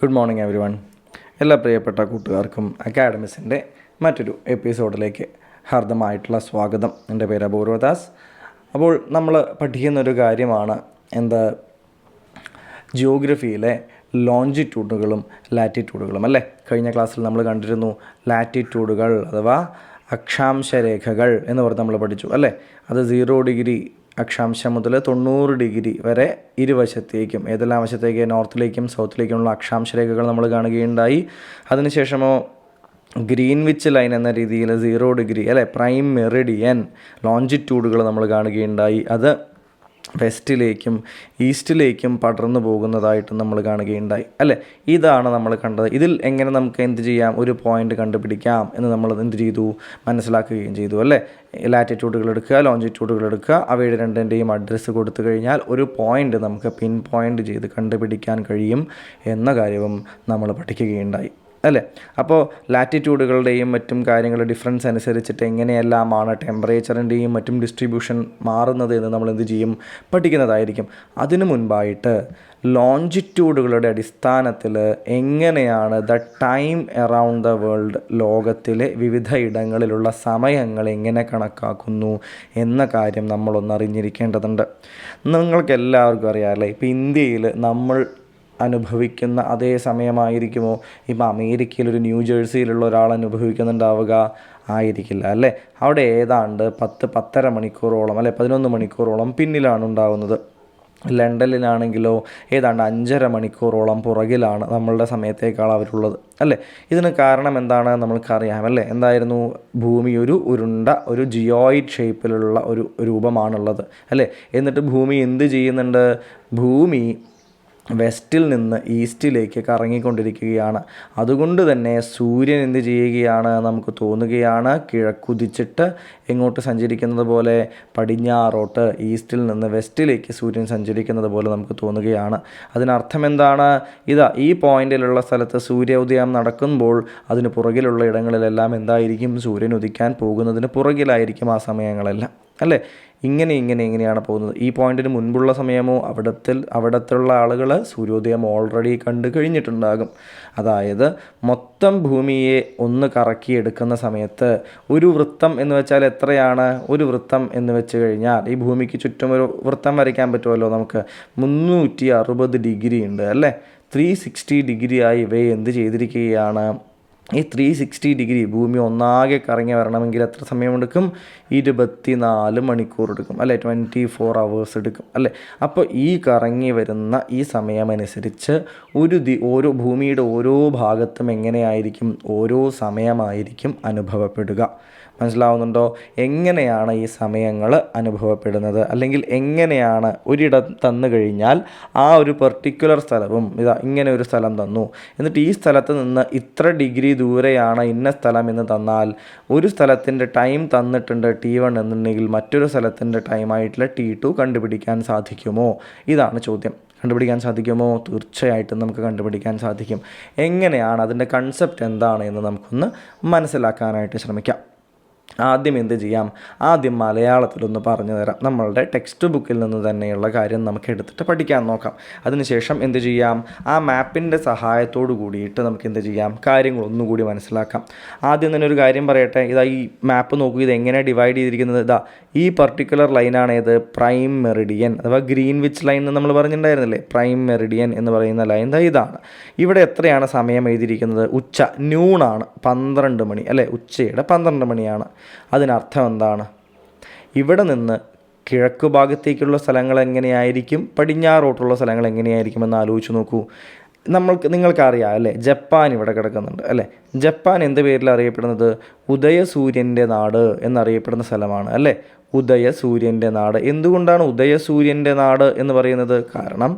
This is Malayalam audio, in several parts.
Good morning every one. എല്ലാ പ്രിയപ്പെട്ട കൂട്ടുകാർക്കും അക്കാഡമിക്സിൻ്റെ മറ്റൊരു എപ്പിസോഡിലേക്ക് ഹാർദമായിട്ടുള്ള സ്വാഗതം. എൻ്റെ പേര് അപൂർവദാസ്. അപ്പോൾ നമ്മൾ പഠിക്കുന്നൊരു കാര്യമാണ് ജിയോഗ്രഫിയിലെ ലോഞ്ചിറ്റ്യൂഡുകളും ലാറ്റിറ്റ്യൂഡുകളും അല്ലേ. കഴിഞ്ഞ ക്ലാസ്സിൽ നമ്മൾ കണ്ടിരുന്നു ലാറ്റിറ്റ്യൂഡുകൾ അഥവാ അക്ഷാംശരേഖകൾ എന്ന് പറഞ്ഞ് നമ്മൾ പഠിച്ചു അല്ലേ. അത് 0 ഡിഗ്രി അക്ഷാംശം മുതൽ 90 ഡിഗ്രി വരെ ഇരുവശത്തേക്കും, ഏതെല്ലാം വശത്തേക്ക്, നോർത്തിലേക്കും സൗത്തിലേക്കുമുള്ള അക്ഷാംശരേഖകൾ നമ്മൾ കാണുകയുണ്ടായി. അതിനുശേഷമോ ഗ്രീൻവിച്ച് ലൈൻ എന്ന രീതിയിൽ 0 ഡിഗ്രി അല്ലേ, പ്രൈം മെറിഡിയൻ ലോഞ്ചിറ്റ്യൂഡുകൾ നമ്മൾ കാണുകയുണ്ടായി. അത് വെസ്റ്റിലേക്കും ഈസ്റ്റിലേക്കും പടർന്നു പോകുന്നതായിട്ടും നമ്മൾ കാണുകയുണ്ടായി അല്ലേ. ഇതാണ് നമ്മൾ കണ്ടത്. ഇതിൽ എങ്ങനെ നമുക്ക് എന്ത് ചെയ്യാം, ഒരു പോയിൻ്റ് കണ്ടുപിടിക്കാം എന്ന് നമ്മൾ എന്ത് ചെയ്തു, മനസ്സിലാക്കുകയും ചെയ്തു അല്ലേ. ലാറ്റിറ്റ്യൂഡുകൾ എടുക്കുക, ലോഞ്ചിറ്റ്യൂഡുകൾ എടുക്കുക, അവയുടെ രണ്ടിൻ്റെയും അഡ്രസ്സ് കൊടുത്തു കഴിഞ്ഞാൽ ഒരു പോയിൻ്റ് നമുക്ക് പിൻ പോയിൻ്റ് ചെയ്ത് കണ്ടുപിടിക്കാൻ കഴിയും എന്ന കാര്യവും നമ്മൾ പഠിക്കുകയുണ്ടായി അല്ലേ. അപ്പോൾ ലാറ്റിറ്റ്യൂഡുകളുടെയും മറ്റും കാര്യങ്ങളുടെ ഡിഫറൻസ് അനുസരിച്ചിട്ട് എങ്ങനെയെല്ലാമാണ് ടെമ്പറേച്ചറിൻ്റെയും മറ്റും ഡിസ്ട്രിബ്യൂഷൻ മാറുന്നത് എന്ന് നമ്മൾ എന്ത് ചെയ്യും, പഠിക്കുന്നതായിരിക്കും. അതിനു മുൻപായിട്ട് ലോഞ്ചിറ്റ്യൂഡുകളുടെ അടിസ്ഥാനത്തിൽ എങ്ങനെയാണ് the time around the world, ലോകത്തിലെ വിവിധ ഇടങ്ങളിലുള്ള സമയങ്ങൾ എങ്ങനെ കണക്കാക്കുന്നു എന്ന കാര്യം നമ്മളൊന്ന് അറിഞ്ഞിരിക്കേണ്ടതുണ്ട്. നിങ്ങൾക്ക് എല്ലാവർക്കും അറിയാമല്ലേ, ഇപ്പോൾ ഇന്ത്യയിൽ നമ്മൾ അനുഭവിക്കുന്ന അതേ സമയമായിരിക്കുമോ ഇപ്പോൾ അമേരിക്കയിലൊരു ന്യൂജേഴ്സിയിലുള്ള ഒരാൾ അനുഭവിക്കുന്നുണ്ടാവുക? ആയിരിക്കില്ല അല്ലേ. അവിടെ ഏതാണ്ട് 10-10.5 മണിക്കൂറോളം അല്ലെ 11 മണിക്കൂറോളം പിന്നിലാണ് ഉണ്ടാകുന്നത്. ലണ്ടനിലാണെങ്കിലോ ഏതാണ്ട് 5.5 മണിക്കൂറോളം പുറകിലാണ് നമ്മളുടെ സമയത്തേക്കാൾ അവരുള്ളത് അല്ലേ. ഇതിന് കാരണം എന്താണ് നമ്മൾക്കറിയാമല്ലേ. എന്തായിരുന്നു, ഭൂമി ഒരു ഉരുണ്ട ഒരു ജിയോയിഡ് ഷേപ്പിലുള്ള ഒരു രൂപമാണുള്ളത് അല്ലേ. എന്നിട്ട് ഭൂമി എന്ത് ചെയ്യുന്നുണ്ട്, ഭൂമി വെസ്റ്റിൽ നിന്ന് ഈസ്റ്റിലേക്ക് കറങ്ങിക്കൊണ്ടിരിക്കുകയാണ്. അതുകൊണ്ട് തന്നെ സൂര്യൻ എന്ത് ചെയ്യുകയാണ്, നമുക്ക് തോന്നുകയാണ് കിഴക്കുതിച്ചിട്ട് എങ്ങോട്ട് സഞ്ചരിക്കുന്നത് പോലെ, പടിഞ്ഞാറോട്ട് ഈസ്റ്റിൽ നിന്ന് വെസ്റ്റിലേക്ക് സൂര്യൻ സഞ്ചരിക്കുന്നത് പോലെ നമുക്ക് തോന്നുകയാണ്. അതിനർത്ഥം എന്താണ്, ഈ പോയിന്റിലുള്ള സ്ഥലത്ത് സൂര്യോദയം നടക്കുമ്പോൾ അതിന് പുറകിലുള്ള ഇടങ്ങളിലെല്ലാം എന്തായിരിക്കും, സൂര്യൻ ഉദിക്കാൻ പോകുന്നതിന് പുറകിലായിരിക്കും ആ സമയങ്ങളെല്ലാം അല്ലേ. ഇങ്ങനെയാണ് പോകുന്നത്. ഈ പോയിന്റിന് മുൻപുള്ള സമയമോ അവിടത്തുള്ള ആളുകൾ സൂര്യോദയം ഓൾറെഡി കണ്ടു കഴിഞ്ഞിട്ടുണ്ടാകും. അതായത് മൊത്തം ഭൂമിയെ ഒന്ന് കറക്കിയെടുക്കുന്ന സമയത്ത് ഒരു വൃത്തം എന്ന് വെച്ചാൽ എത്രയാണ്, ഒരു വൃത്തം എന്ന് വെച്ച് കഴിഞ്ഞാൽ ഈ ഭൂമിക്ക് ചുറ്റും ഒരു വൃത്തം വരയ്ക്കാൻ പറ്റുമല്ലോ നമുക്ക്. 360 ഡിഗ്രി ഉണ്ട് അല്ലേ. 360 ഡിഗ്രിയായി ഇവയെ എന്ത് ചെയ്തിരിക്കുകയാണ്, ഈ 360 ഡിഗ്രി ഭൂമി ഒന്നാകെ കറങ്ങി വരണമെങ്കിൽ എത്ര സമയമെടുക്കും, 24 മണിക്കൂർ എടുക്കും അല്ലേ, 24 അവേഴ്സ് എടുക്കും അല്ലേ. അപ്പോൾ ഈ കറങ്ങി വരുന്ന ഈ സമയമനുസരിച്ച് ഓരോ ഭൂമിയുടെ ഓരോ ഭാഗത്തും എങ്ങനെയായിരിക്കും, ഓരോ സമയമായിരിക്കും അനുഭവപ്പെടുക. മനസ്സിലാവുന്നുണ്ടോ? എങ്ങനെയാണ് ഈ സമയങ്ങൾ അനുഭവപ്പെടുന്നത്, അല്ലെങ്കിൽ എങ്ങനെയാണ് ഒരിടം തന്നു കഴിഞ്ഞാൽ ആ ഒരു പെർട്ടിക്കുലർ സ്ഥലവും ഇങ്ങനെ ഒരു സ്ഥലം തന്നു, എന്നിട്ട് ഈ സ്ഥലത്ത് നിന്ന് ഇത്ര ഡിഗ്രി ദൂരെയാണ് ഇന്ന സ്ഥലം എന്ന് തന്നാൽ, ഒരു സ്ഥലത്തിൻ്റെ ടൈം തന്നിട്ടുണ്ട് T1 എന്നുണ്ടെങ്കിൽ മറ്റൊരു സ്ഥലത്തിൻ്റെ ടൈമായിട്ടുള്ള T2 കണ്ടുപിടിക്കാൻ സാധിക്കുമോ? ഇതാണ് ചോദ്യം. കണ്ടുപിടിക്കാൻ സാധിക്കുമോ? തീർച്ചയായിട്ടും നമുക്ക് കണ്ടുപിടിക്കാൻ സാധിക്കും. എങ്ങനെയാണ്, അതിൻ്റെ കൺസെപ്റ്റ് എന്താണ് എന്ന് നമുക്കൊന്ന് മനസ്സിലാക്കാനായിട്ട് ശ്രമിക്കാം. ആദ്യം എന്ത് ചെയ്യാം, ആദ്യം മലയാളത്തിലൊന്ന് പറഞ്ഞു തരാം. നമ്മളുടെ ടെക്സ്റ്റ് ബുക്കിൽ നിന്ന് തന്നെയുള്ള കാര്യം നമുക്ക് എടുത്തിട്ട് പഠിക്കാൻ നോക്കാം. അതിനുശേഷം എന്ത് ചെയ്യാം, ആ മാപ്പിൻ്റെ സഹായത്തോടു കൂടിയിട്ട് നമുക്ക് എന്ത് ചെയ്യാം, കാര്യങ്ങൾ ഒന്നുകൂടി മനസ്സിലാക്കാം. ആദ്യം തന്നെ ഒരു കാര്യം പറയട്ടെ. ഈ മാപ്പ് നോക്കൂ, ഇത് എങ്ങനെ ഡിവൈഡ് ചെയ്തിരിക്കുന്നത്. ഈ പർട്ടിക്കുലർ ലൈനാണ് ഏത്, പ്രൈം മെറിഡിയൻ അഥവാ ഗ്രീൻവിച്ച് ലൈൻ എന്ന് നമ്മൾ പറഞ്ഞിട്ടുണ്ടായിരുന്നില്ലേ. പ്രൈം മെറിഡിയൻ എന്ന് പറയുന്ന ലൈൻ ഇതാണ്. ഇവിടെ എത്രയാണ് സമയം എഴുതിയിരിക്കുന്നത്, നൂണാണ്, 12 മണി അല്ലേ, ഉച്ചയുടെ 12 മണിയാണ്. അതിനർത്ഥം എന്താണ്, ഇവിടെ നിന്ന് കിഴക്ക് ഭാഗത്തേക്കുള്ള സ്ഥലങ്ങൾ എങ്ങനെയായിരിക്കും, പടിഞ്ഞാറോട്ടുള്ള സ്ഥലങ്ങൾ എങ്ങനെയായിരിക്കും എന്ന് ആലോചിച്ച് നോക്കൂ. നിങ്ങൾക്കറിയാം അല്ലേ, ജപ്പാൻ ഇവിടെ കിടക്കുന്നുണ്ട് അല്ലേ. ജപ്പാൻ എന്ത് പേരിൽ അറിയപ്പെടുന്നത്, ഉദയസൂര്യൻ്റെ നാട് എന്നറിയപ്പെടുന്ന സ്ഥലമാണ് അല്ലേ. ഉദയസൂര്യൻ്റെ നാട്. എന്തുകൊണ്ടാണ് ഉദയസൂര്യൻ്റെ നാട് എന്ന് പറയുന്നത്? കാരണം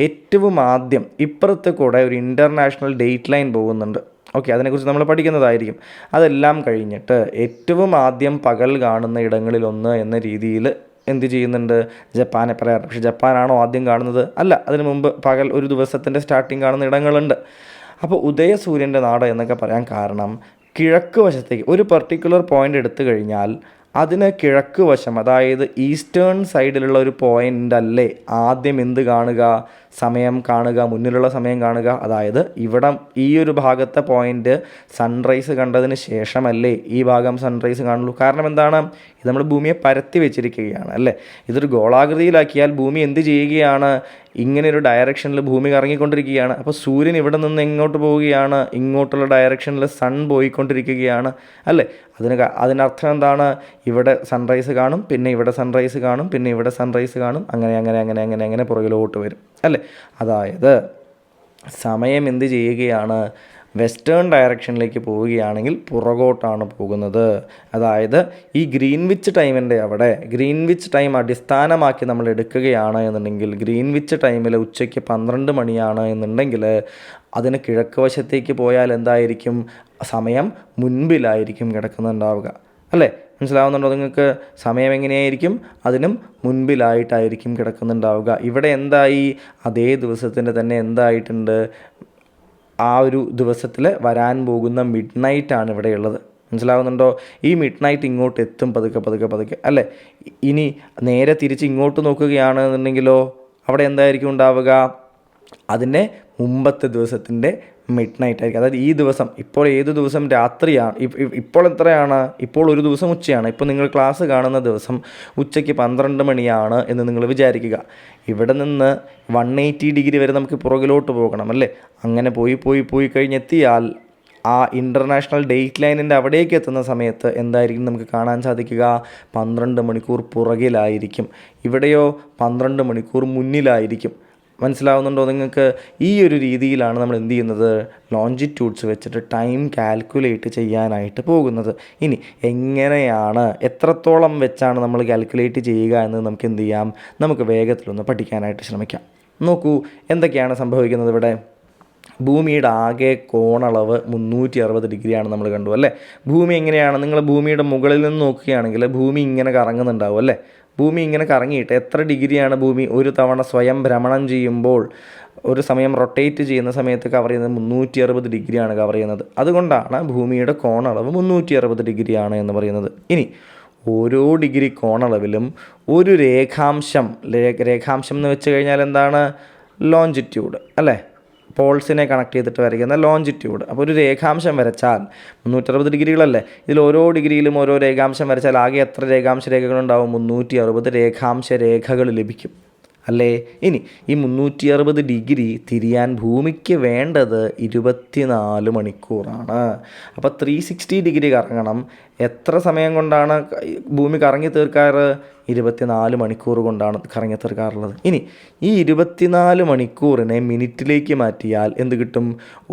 ഏറ്റവും ആദ്യം ഇപ്പുറത്ത് കൂടെ ഒരു ഇൻ്റർനാഷണൽ ഡേറ്റ് ലൈൻ പോകുന്നുണ്ട്. ഓക്കെ, അതിനെക്കുറിച്ച് നമ്മൾ പഠിക്കുന്നതായിരിക്കും. അതെല്ലാം കഴിഞ്ഞിട്ട് ഏറ്റവും ആദ്യം പകൽ കാണുന്ന ഇടങ്ങളിലൊന്ന് എന്ന രീതിയിൽ എന്ത് ചെയ്യുന്നുണ്ട്, ജപ്പാനെ പറയാറ്. പക്ഷേ ജപ്പാനാണോ ആദ്യം കാണുന്നത്? അല്ല, അതിനു മുമ്പ് പകൽ ഒരു ദിവസത്തിൻ്റെ സ്റ്റാർട്ടിങ് കാണുന്ന ഇടങ്ങളുണ്ട്. അപ്പോൾ ഉദയസൂര്യൻ്റെ നാട് എന്നൊക്കെ പറയാൻ കാരണം, കിഴക്ക് വശത്തേക്ക് ഒരു പർട്ടിക്കുലർ പോയിൻ്റ് എടുത്തു കഴിഞ്ഞാൽ അതിന് കിഴക്ക് വശം, അതായത് ഈസ്റ്റേൺ സൈഡിലുള്ള ഒരു പോയിൻ്റ് അല്ലേ ആദ്യം എന്ത് കാണുക, സമയം കാണുക, മുന്നിലുള്ള സമയം കാണുക. അതായത് ഇവിടെ ഈ ഒരു ഭാഗത്തെ പോയിൻ്റ് സൺറൈസ് കണ്ടതിന് ശേഷമല്ലേ ഈ ഭാഗം സൺറൈസ് കാണുള്ളൂ. കാരണം എന്താണ്, ഇത് നമ്മൾ ഭൂമിയെ പരത്തി വെച്ചിരിക്കുകയാണ് അല്ലേ. ഇതൊരു ഗോളാകൃതിയിലാക്കിയാൽ ഭൂമി എന്ത് ചെയ്യുകയാണ്, ഇങ്ങനെ ഒരു ഡയറക്ഷനിൽ ഭൂമി കറങ്ങിക്കൊണ്ടിരിക്കുകയാണ്. അപ്പോൾ സൂര്യൻ ഇവിടെ നിന്ന് എങ്ങോട്ട് പോവുകയാണ്, ഇങ്ങോട്ടുള്ള ഡയറക്ഷനിൽ സൺ പോയിക്കൊണ്ടിരിക്കുകയാണ് അല്ലേ. അതിനർത്ഥം എന്താണ്, ഇവിടെ സൺറൈസ് കാണും, പിന്നെ ഇവിടെ സൺറൈസ് കാണും, പിന്നെ ഇവിടെ സൺറൈസ് കാണും, അങ്ങനെ അങ്ങനെ അങ്ങനെ അങ്ങനെ അങ്ങനെ പുറകിലോട്ട് വരും അല്ലേ. അതായത് സമയം എന്ത് ചെയ്യുകയാണ്, വെസ്റ്റേൺ ഡയറക്ഷനിലേക്ക് പോവുകയാണെങ്കിൽ പുറകോട്ടാണ് പോകുന്നത്. അതായത് ഈ ഗ്രീൻവിച്ച് ടൈമിൻ്റെ അവിടെ ഗ്രീൻവിച്ച് ടൈം അടിസ്ഥാനമാക്കി നമ്മൾ എടുക്കുകയാണ് എന്നുണ്ടെങ്കിൽ, ഗ്രീൻവിച്ച് ടൈമിൽ ഉച്ചയ്ക്ക് 12 മണിയാണ് എന്നുണ്ടെങ്കിൽ അതിന് കിഴക്ക് വശത്തേക്ക് പോയാൽ എന്തായിരിക്കും, സമയം മുൻപിലായിരിക്കും കിടക്കുന്നുണ്ടാവുക അല്ലേ. മനസ്സിലാവുന്നുണ്ടോ നിങ്ങൾക്ക്? സമയം എങ്ങനെയായിരിക്കും, അതിനും മുൻപിലായിട്ടായിരിക്കും കിടക്കുന്നുണ്ടാവുക. ഇവിടെ എന്തായി, അതേ ദിവസത്തിൻ്റെ തന്നെ എന്തായിട്ടുണ്ട്, ആ ഒരു ദിവസത്തിൽ വരാൻ പോകുന്ന മിഡ് നൈറ്റാണ് ഇവിടെയുള്ളത്. മനസ്സിലാവുന്നുണ്ടോ? ഈ മിഡ് നൈറ്റ് ഇങ്ങോട്ട് എത്തും പതുക്കെ പതുക്കെ പതുക്കെ അല്ലേ. ഇനി നേരെ തിരിച്ച് ഇങ്ങോട്ട് നോക്കുകയാണെന്നുണ്ടെങ്കിലോ അവിടെ എന്തായിരിക്കും ഉണ്ടാവുക, അതിൻ്റെ മുമ്പത്തെ ദിവസത്തിൻ്റെ മിഡ് നൈറ്റ് ആയിരിക്കും. അതായത് ഈ ദിവസം, ഇപ്പോൾ ഏത് ദിവസം രാത്രിയാണ്, ഇപ്പോൾ എത്രയാണ്, ഇപ്പോൾ ഒരു ദിവസം ഉച്ചയാണ്. ഇപ്പോൾ നിങ്ങൾ ക്ലാസ് കാണുന്ന ദിവസം ഉച്ചയ്ക്ക് 12 മണിയാണ് എന്ന് നിങ്ങൾ വിചാരിക്കുക. ഇവിടെ നിന്ന് 180 ഡിഗ്രി വരെ നമുക്ക് പുറകിലോട്ട് പോകണം അല്ലേ. അങ്ങനെ പോയി കഴിഞ്ഞെത്തിയാൽ ആ ഇൻ്റർനാഷണൽ ഡേറ്റ് ലൈനിൻ്റെ അവിടേക്ക് എത്തുന്ന സമയത്ത് എന്തായിരിക്കും നമുക്ക് കാണാൻ സാധിക്കുക, 12 മണിക്കൂർ പുറകിലായിരിക്കും. ഇവിടെയോ 12 മണിക്കൂർ മുന്നിലായിരിക്കും. മനസ്സിലാവുന്നുണ്ടോ നിങ്ങൾക്ക്? ഈ ഒരു രീതിയിലാണ് നമ്മൾ എന്ത് ചെയ്യുന്നത്, ലോഞ്ചിറ്റ്യൂഡ്സ് വെച്ചിട്ട് ടൈം കാൽക്കുലേറ്റ് ചെയ്യാനായിട്ട് പോകുന്നത്. ഇനി എങ്ങനെയാണ്, എത്രത്തോളം വെച്ചാണ് നമ്മൾ കാൽക്കുലേറ്റ് ചെയ്യുക എന്ന് നമുക്ക് എന്ത് ചെയ്യാം, നമുക്ക് വേഗത്തിലൊന്ന് പഠിക്കാനായിട്ട് ശ്രമിക്കാം. നോക്കൂ എന്തൊക്കെയാണ് സംഭവിക്കുന്നത് ഇവിടെ. ഭൂമിയുടെ ആകെ കോണളവ് 360 ഡിഗ്രിയാണ് നമ്മൾ കണ്ടു അല്ലേ. ഭൂമി എങ്ങനെയാണ്, നിങ്ങൾ ഭൂമിയുടെ മുകളിൽ നിന്ന് നോക്കുകയാണെങ്കിൽ ഭൂമി ഇങ്ങനെ കറങ്ങുന്നുണ്ടാവും അല്ലേ. ഭൂമി ഇങ്ങനെ കറങ്ങിയിട്ട് എത്ര ഡിഗ്രിയാണ് ഭൂമി ഒരു തവണ സ്വയം ഭ്രമണം ചെയ്യുമ്പോൾ, ഒരു സമയം റൊട്ടേറ്റ് ചെയ്യുന്ന സമയത്ത് കവർ ചെയ്യുന്നത് 360 ഡിഗ്രിയാണ് കവർ ചെയ്യുന്നത്. അതുകൊണ്ടാണ് ഭൂമിയുടെ കോണളവ് 360 ഡിഗ്രിയാണ് എന്ന് പറയുന്നത്. ഇനി ഓരോ ഡിഗ്രി കോണളവിലും ഒരു രേഖാംശം എന്ന് വെച്ച് കഴിഞ്ഞാൽ എന്താണ്, ലോഞ്ചിറ്റ്യൂഡ് അല്ലേ. പോൾസിനെ കണക്ട് ചെയ്തിട്ട് വരയ്ക്കുന്ന ലോഞ്ചിറ്റ്യൂഡ്. അപ്പോൾ ഒരു രേഖാംശം വരച്ചാൽ 360 ഡിഗ്രികളല്ലേ, ഇതിൽ ഓരോ ഡിഗ്രിയിലും ഓരോ രേഖാംശം വരച്ചാൽ ആകെ എത്ര രേഖാംശ രേഖകളുണ്ടാവും, 360 രേഖാംശ രേഖകൾ ലഭിക്കും അല്ലേ. ഇനി ഈ 360 ഡിഗ്രി തിരിയാൻ ഭൂമിക്ക് വേണ്ടത് 24 മണിക്കൂറാണ്. അപ്പോൾ 360 ഡിഗ്രി കറങ്ങണം. എത്ര സമയം കൊണ്ടാണ് ഭൂമി കറങ്ങി തീർക്കാറ്, 24 മണിക്കൂർ കൊണ്ടാണ് കറങ്ങി തീർക്കാറുള്ളത്. ഇനി ഈ 24 മണിക്കൂറിനെ മിനിറ്റിലേക്ക് മാറ്റിയാൽ എന്ത് കിട്ടും,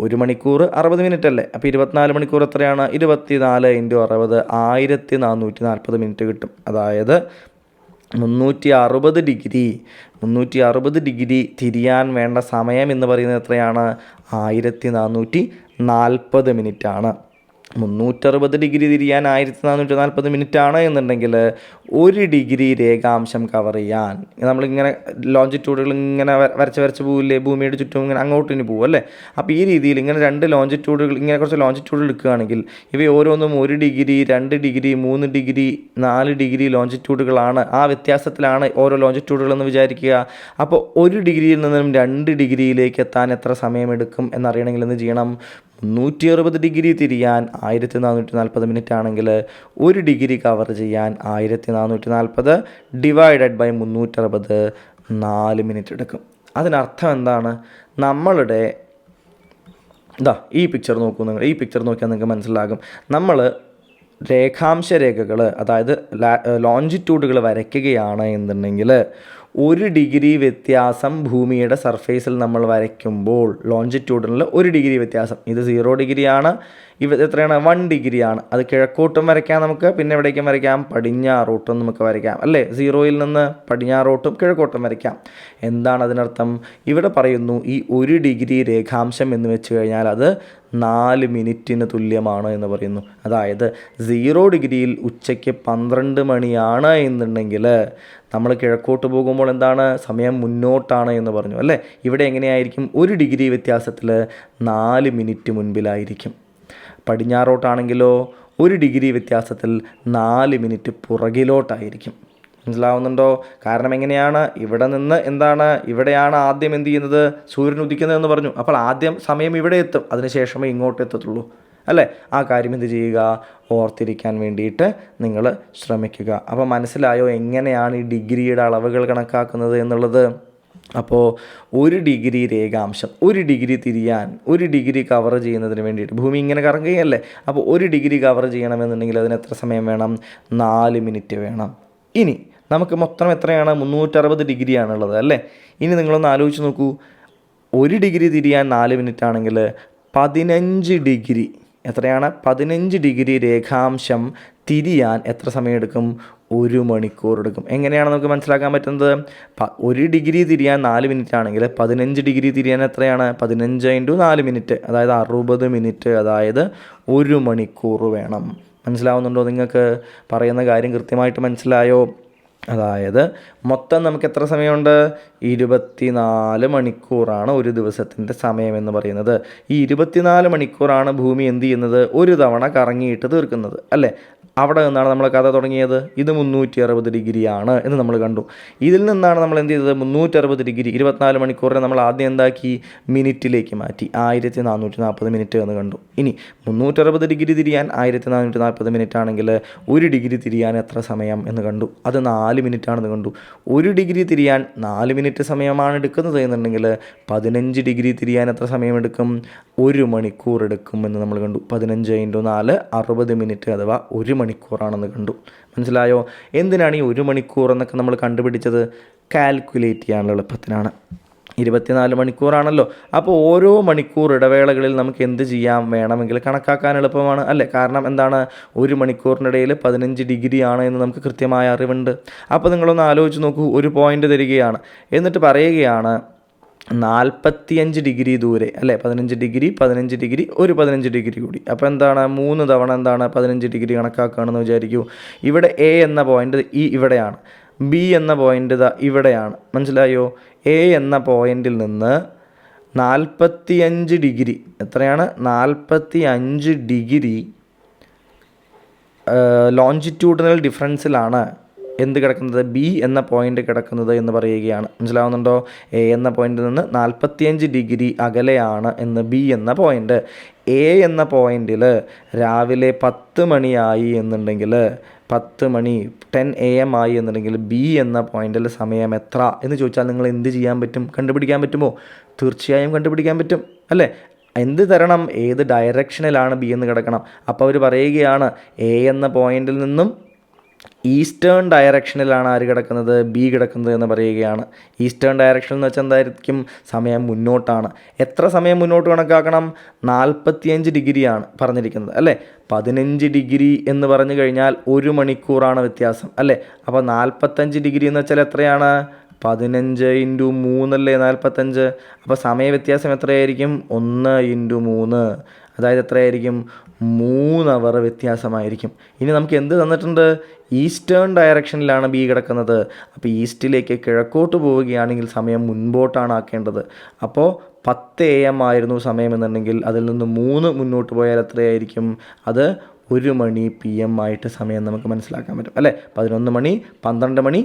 1 മണിക്കൂർ 60 മിനിറ്റ് അല്ലേ. അപ്പോൾ 24 മണിക്കൂർ എത്രയാണ്, 24 × 60 1440 മിനിറ്റ് കിട്ടും. അതായത് 360 ഡിഗ്രി തിരിയാൻ വേണ്ട സമയം എന്ന് പറയുന്നത് എത്രയാണ്, 1440 മിനിറ്റാണ്. 360 ഡിഗ്രി തിരിയാൻ 1440 മിനിറ്റാണ് എന്നുണ്ടെങ്കിൽ 1 ഡിഗ്രി രേഖാംശം കവർ ചെയ്യാൻ നമ്മളിങ്ങനെ ലോഞ്ചിറ്റ്യൂഡുകൾ ഇങ്ങനെ വരച്ച് പോവില്ലേ, ഭൂമിയുടെ ചുറ്റും ഇങ്ങനെ അങ്ങോട്ടിന് പോകും അല്ലേ. അപ്പോൾ ഈ രീതിയിൽ ഇങ്ങനെ 2 ലോഞ്ചിറ്റ്യൂഡുകൾ, ഇങ്ങനെ കുറച്ച് ലോഞ്ചിറ്റ്യൂഡുകൾ എടുക്കുകയാണെങ്കിൽ ഇവ ഓരോന്നും 1 ഡിഗ്രി 2 ഡിഗ്രി 3 ഡിഗ്രി 4 ഡിഗ്രി ലോഞ്ചിറ്റ്യൂഡുകളാണ്. ആ വ്യത്യാസത്തിലാണ് ഓരോ ലോഞ്ചിറ്റ്യൂഡുകളെന്ന് വിചാരിക്കുക. അപ്പോൾ 1 ഡിഗ്രിയിൽ നിന്നും 2 ഡിഗ്രിയിലേക്ക് എത്താൻ എത്ര സമയമെടുക്കും എന്നറിയണമെങ്കിൽ എന്ത് ചെയ്യണം, 360 ഡിഗ്രി തിരിയാൻ 1440 മിനിറ്റ് ആണെങ്കിൽ 1 ഡിഗ്രി കവർ ചെയ്യാൻ 1440 ഡിവൈഡഡ് ബൈ 360 4 മിനിറ്റ് എടുക്കും. അതിനർത്ഥം എന്താണ്, നമ്മളുടെ ഈ പിക്ചർ നോക്കൂ നിങ്ങൾ. ഈ പിക്ചർ നോക്കിയാൽ നിങ്ങൾക്ക് മനസ്സിലാകും. നമ്മൾ രേഖാംശ രേഖകൾ, അതായത് ലോഞ്ചിറ്റ്യൂഡുകൾ വരയ്ക്കുകയാണ് എന്നുണ്ടെങ്കിൽ 1 ഡിഗ്രി വ്യത്യാസം ഭൂമിയുടെ സർഫേസിൽ നമ്മൾ വരയ്ക്കുമ്പോൾ ലോഞ്ചിറ്റ്യൂഡിൽ 1 ഡിഗ്രി വ്യത്യാസം, ഇത് 0 ഡിഗ്രിയാണ്. ഇവിടെ എത്രയാണ്, 1 ഡിഗ്രിയാണ്. അത് കിഴക്കോട്ടും വരയ്ക്കാം നമുക്ക്, പിന്നെ എവിടേക്കും വരയ്ക്കാം, പടിഞ്ഞാറോട്ടും നമുക്ക് വരയ്ക്കാം അല്ലേ. 0-ൽ നിന്ന് പടിഞ്ഞാറോട്ടും കിഴക്കോട്ടും വരയ്ക്കാം. എന്താണ് അതിനർത്ഥം, ഇവിടെ പറയുന്നു ഈ 1 ഡിഗ്രി രേഖാംശം എന്ന് വെച്ച് കഴിഞ്ഞാൽ അത് 4 മിനിറ്റിന് തുല്യമാണ് എന്ന് പറയുന്നു. അതായത് 0 ഡിഗ്രിയിൽ ഉച്ചയ്ക്ക് 12 മണിയാണ് എന്നുണ്ടെങ്കിൽ നമ്മൾ കിഴക്കോട്ട് പോകുമ്പോൾ എന്താണ്, സമയം മുന്നോട്ടാണ് എന്ന് പറഞ്ഞു അല്ലേ. ഇവിടെ എങ്ങനെയായിരിക്കും, 1 ഡിഗ്രി വ്യത്യാസത്തിൽ 4 മിനിറ്റ് മുൻപിലായിരിക്കും. പടിഞ്ഞാറോട്ടാണെങ്കിലോ 1 ഡിഗ്രി വ്യത്യാസത്തിൽ 4 മിനിറ്റ് പുറകിലോട്ടായിരിക്കും. മനസ്സിലാവുന്നുണ്ടോ? കാരണം എങ്ങനെയാണ്, ഇവിടെ നിന്ന് എന്താണ്, ഇവിടെയാണ് ആദ്യം എന്ത് ചെയ്യുന്നത്, സൂര്യൻ ഉദിക്കുന്നതെന്ന് പറഞ്ഞു. അപ്പോൾ ആദ്യം സമയം ഇവിടെ എത്തും, അതിനുശേഷമേ ഇങ്ങോട്ട് എത്തത്തുള്ളൂ അല്ലേ? ആ കാര്യം എന്ത് ചെയ്യുക, ഓർത്തിരിക്കാൻ വേണ്ടിയിട്ട് നിങ്ങൾ ശ്രമിക്കുക. അപ്പോൾ മനസ്സിലായോ എങ്ങനെയാണ് ഈ ഡിഗ്രിയുടെ അളവുകൾ കണക്കാക്കുന്നത് എന്നുള്ളത്? അപ്പോൾ 1 ഡിഗ്രി രേഖാംശം, 1 ഡിഗ്രി തിരിയാൻ, 1 ഡിഗ്രി കവർ ചെയ്യുന്നതിന് വേണ്ടിയിട്ട്, ഭൂമി ഇങ്ങനെ കറങ്ങുകയല്ലേ, അപ്പോൾ 1 ഡിഗ്രി കവർ ചെയ്യണമെന്നുണ്ടെങ്കിൽ അതിന് എത്ര സമയം വേണം? 4 മിനിറ്റ് വേണം. ഇനി നമുക്ക് മൊത്തം എത്രയാണ്? 360 ഡിഗ്രിയാണുള്ളത് അല്ലേ? ഇനി നിങ്ങളൊന്ന് ആലോചിച്ച് നോക്കൂ, 1 ഡിഗ്രി തിരിയാൻ 4 മിനിറ്റ് ആണെങ്കിൽ 15 ഡിഗ്രി, എത്രയാണ്? 15 ഡിഗ്രി രേഖാംശം തിരിയാൻ എത്ര സമയമെടുക്കും? 1 മണിക്കൂർ എടുക്കും. എങ്ങനെയാണ് നമുക്ക് മനസ്സിലാക്കാൻ പറ്റുന്നത്? 1 ഡിഗ്രി തിരിയാൻ 4 മിനിറ്റ് ആണെങ്കിൽ 15 ഡിഗ്രി തിരിയാൻ എത്രയാണ്? 15 × 4 മിനിറ്റ്, അതായത് 60 മിനിറ്റ്, അതായത് 1 മണിക്കൂർ വേണം. മനസ്സിലാവുന്നുണ്ടോ നിങ്ങൾക്ക്? പറയുന്ന കാര്യം കൃത്യമായിട്ട് മനസ്സിലായോ? അതായത് മൊത്തം നമുക്ക് എത്ര സമയമുണ്ട്? 24 മണിക്കൂറാണ് ഒരു ദിവസത്തിൻ്റെ സമയം എന്ന് പറയുന്നത്. ഈ 24 മണിക്കൂറാണ് ഭൂമി എന്ത് ചെയ്യുന്നത്? ഒരു തവണ കറങ്ങിയിട്ട് തീർക്കുന്നത് അല്ലേ? അവിടെ നിന്നാണ് നമ്മൾ കഥ തുടങ്ങിയത്. ഇത് 360 ഡിഗ്രിയാണ് എന്ന് നമ്മൾ കണ്ടു. ഇതിൽ നിന്നാണ് നമ്മൾ എന്ത് ചെയ്തത്? 360 ഡിഗ്രി 24 മണിക്കൂറിനെ നമ്മൾ ആദ്യം എന്താക്കി? മിനിറ്റിലേക്ക് മാറ്റി. 1440 മിനിറ്റ് എന്ന് കണ്ടു. ഇനി 360 ഡിഗ്രി തിരിയാൻ 1440 മിനിറ്റ് ആണെങ്കിൽ 1 ഡിഗ്രി തിരിയാൻ എത്ര സമയം എന്ന് കണ്ടു? അത് 4 മിനിറ്റ് ആണെന്ന് കണ്ടു. 1 ഡിഗ്രി തിരിയാൻ 4 മിനിറ്റ് സമയമാണ് എടുക്കുന്നത് എന്നുണ്ടെങ്കിൽ 15 ഡിഗ്രി തിരിയാൻ എത്ര സമയമെടുക്കും? 1 മണിക്കൂർ എടുക്കും എന്ന് നമ്മൾ കണ്ടു. 15 × 4 60 മിനിറ്റ്, അഥവാ 1 മണിക്കൂറാണെന്ന് കണ്ടു. മനസ്സിലായോ? എന്തിനാണ് ഈ 1 മണിക്കൂർ എന്നൊക്കെ നമ്മൾ കണ്ടുപിടിച്ചത്? കാൽക്കുലേറ്റ് ചെയ്യാനുള്ള എളുപ്പത്തിനാണ്. 24 മണിക്കൂറാണല്ലോ. അപ്പോൾ ഓരോ മണിക്കൂർ ഇടവേളകളിൽ നമുക്ക് എന്ത് ചെയ്യാം? വേണമെങ്കിൽ കണക്കാക്കാൻ എളുപ്പമാണ് അല്ലേ? കാരണം എന്താണ്? 1 മണിക്കൂറിനിടയിൽ 15 ഡിഗ്രി ആണ് എന്ന് നമുക്ക് കൃത്യമായ അറിവുണ്ട്. അപ്പോൾ നിങ്ങളൊന്ന് ആലോചിച്ച് നോക്കൂ, ഒരു പോയിൻ്റ് തരികയാണ്, എന്നിട്ട് പറയുകയാണ് 45 ഡിഗ്രി ദൂരെ അല്ലേ? 15 ഡിഗ്രി, 15 ഡിഗ്രി, ഒരു 15 ഡിഗ്രി കൂടി. അപ്പോൾ എന്താണ്? 3 തവണ എന്താണ്? 15 ഡിഗ്രി കണക്കാക്കുകയാണെന്ന് വിചാരിക്കൂ. ഇവിടെ എ എന്ന പോയിൻ്റ് ഇവിടെയാണ്, ബി എന്ന പോയിൻ്റ് ഇവിടെയാണ്. മനസ്സിലായോ? എ എന്ന പോയിൻ്റിൽ നിന്ന് 45 ഡിഗ്രി, എത്രയാണ്? 45 ഡിഗ്രി ലോഞ്ചിറ്റ്യൂഡിനൽ ഡിഫറൻസിലാണ് എന്ത് കിടക്കുന്നത്? ബി എന്ന പോയിൻ്റ് കിടക്കുന്നത് എന്ന് പറയുകയാണ്. മനസ്സിലാവുന്നുണ്ടോ? എ എന്ന പോയിൻ്റിൽ നിന്ന് 45 ഡിഗ്രി അകലെയാണ് എന്ന് ബി എന്ന പോയിൻ്റ്. എ എന്ന പോയിൻ്റിൽ രാവിലെ 10 മണിയായി എന്നുണ്ടെങ്കിൽ, 10 മണി 10 AM ആയി എന്നുണ്ടെങ്കിൽ ബി എന്ന പോയിൻ്റിൽ സമയം എത്ര എന്ന് ചോദിച്ചാൽ നിങ്ങൾ എന്ത് ചെയ്യാൻ പറ്റും? കണ്ടുപിടിക്കാൻ പറ്റുമോ? തീർച്ചയായും കണ്ടുപിടിക്കാൻ പറ്റും അല്ലേ? എന്ത് തരണം? ഏത് ഡയറക്ഷനിലാണ് ബി എന്ന് കിടക്കണം. അപ്പോൾ അവർ പറയുകയാണ് എ എന്ന പോയിൻ്റിൽ നിന്നും ഈസ്റ്റേൺ ഡയറക്ഷനിലാണ് ആര് കിടക്കുന്നത്? ബി കിടക്കുന്നത് എന്ന് പറയുകയാണ്. ഈസ്റ്റേൺ ഡയറക്ഷൻ എന്ന് വെച്ചാൽ എന്തായിരിക്കും? സമയം മുന്നോട്ടാണ്. എത്ര സമയം മുന്നോട്ട് കണക്കാക്കണം? 45 ഡിഗ്രിയാണ് പറഞ്ഞിരിക്കുന്നത് അല്ലേ? 15 ഡിഗ്രി എന്ന് പറഞ്ഞു കഴിഞ്ഞാൽ 1 മണിക്കൂറാണ് വ്യത്യാസം അല്ലേ? അപ്പോൾ 45 ഡിഗ്രി എന്ന് വെച്ചാൽ എത്രയാണ്? 15 × 3 അല്ലേ 45. അപ്പോൾ സമയ വ്യത്യാസം എത്രയായിരിക്കും? 1 × 3, അതായത് എത്രയായിരിക്കും? 3 അവർ വ്യത്യാസമായിരിക്കും. ഇനി നമുക്ക് എന്ത് തന്നിട്ടുണ്ട്? ഈസ്റ്റേൺ ഡയറക്ഷനിലാണ് ബി കിടക്കുന്നത്. അപ്പോൾ ഈസ്റ്റിലേക്ക് കിഴക്കോട്ട് പോവുകയാണെങ്കിൽ സമയം മുൻപോട്ടാണ് ആക്കേണ്ടത്. അപ്പോൾ 10 AM ആയിരുന്നു സമയം എന്നുണ്ടെങ്കിൽ അതിൽ നിന്ന് 3 മുന്നോട്ട് പോയാൽ എത്രയായിരിക്കും? അത് 1 മണി PM ആയിട്ട് സമയം നമുക്ക് മനസ്സിലാക്കാൻ പറ്റും അല്ലേ? 11 മണി, 12 മണി,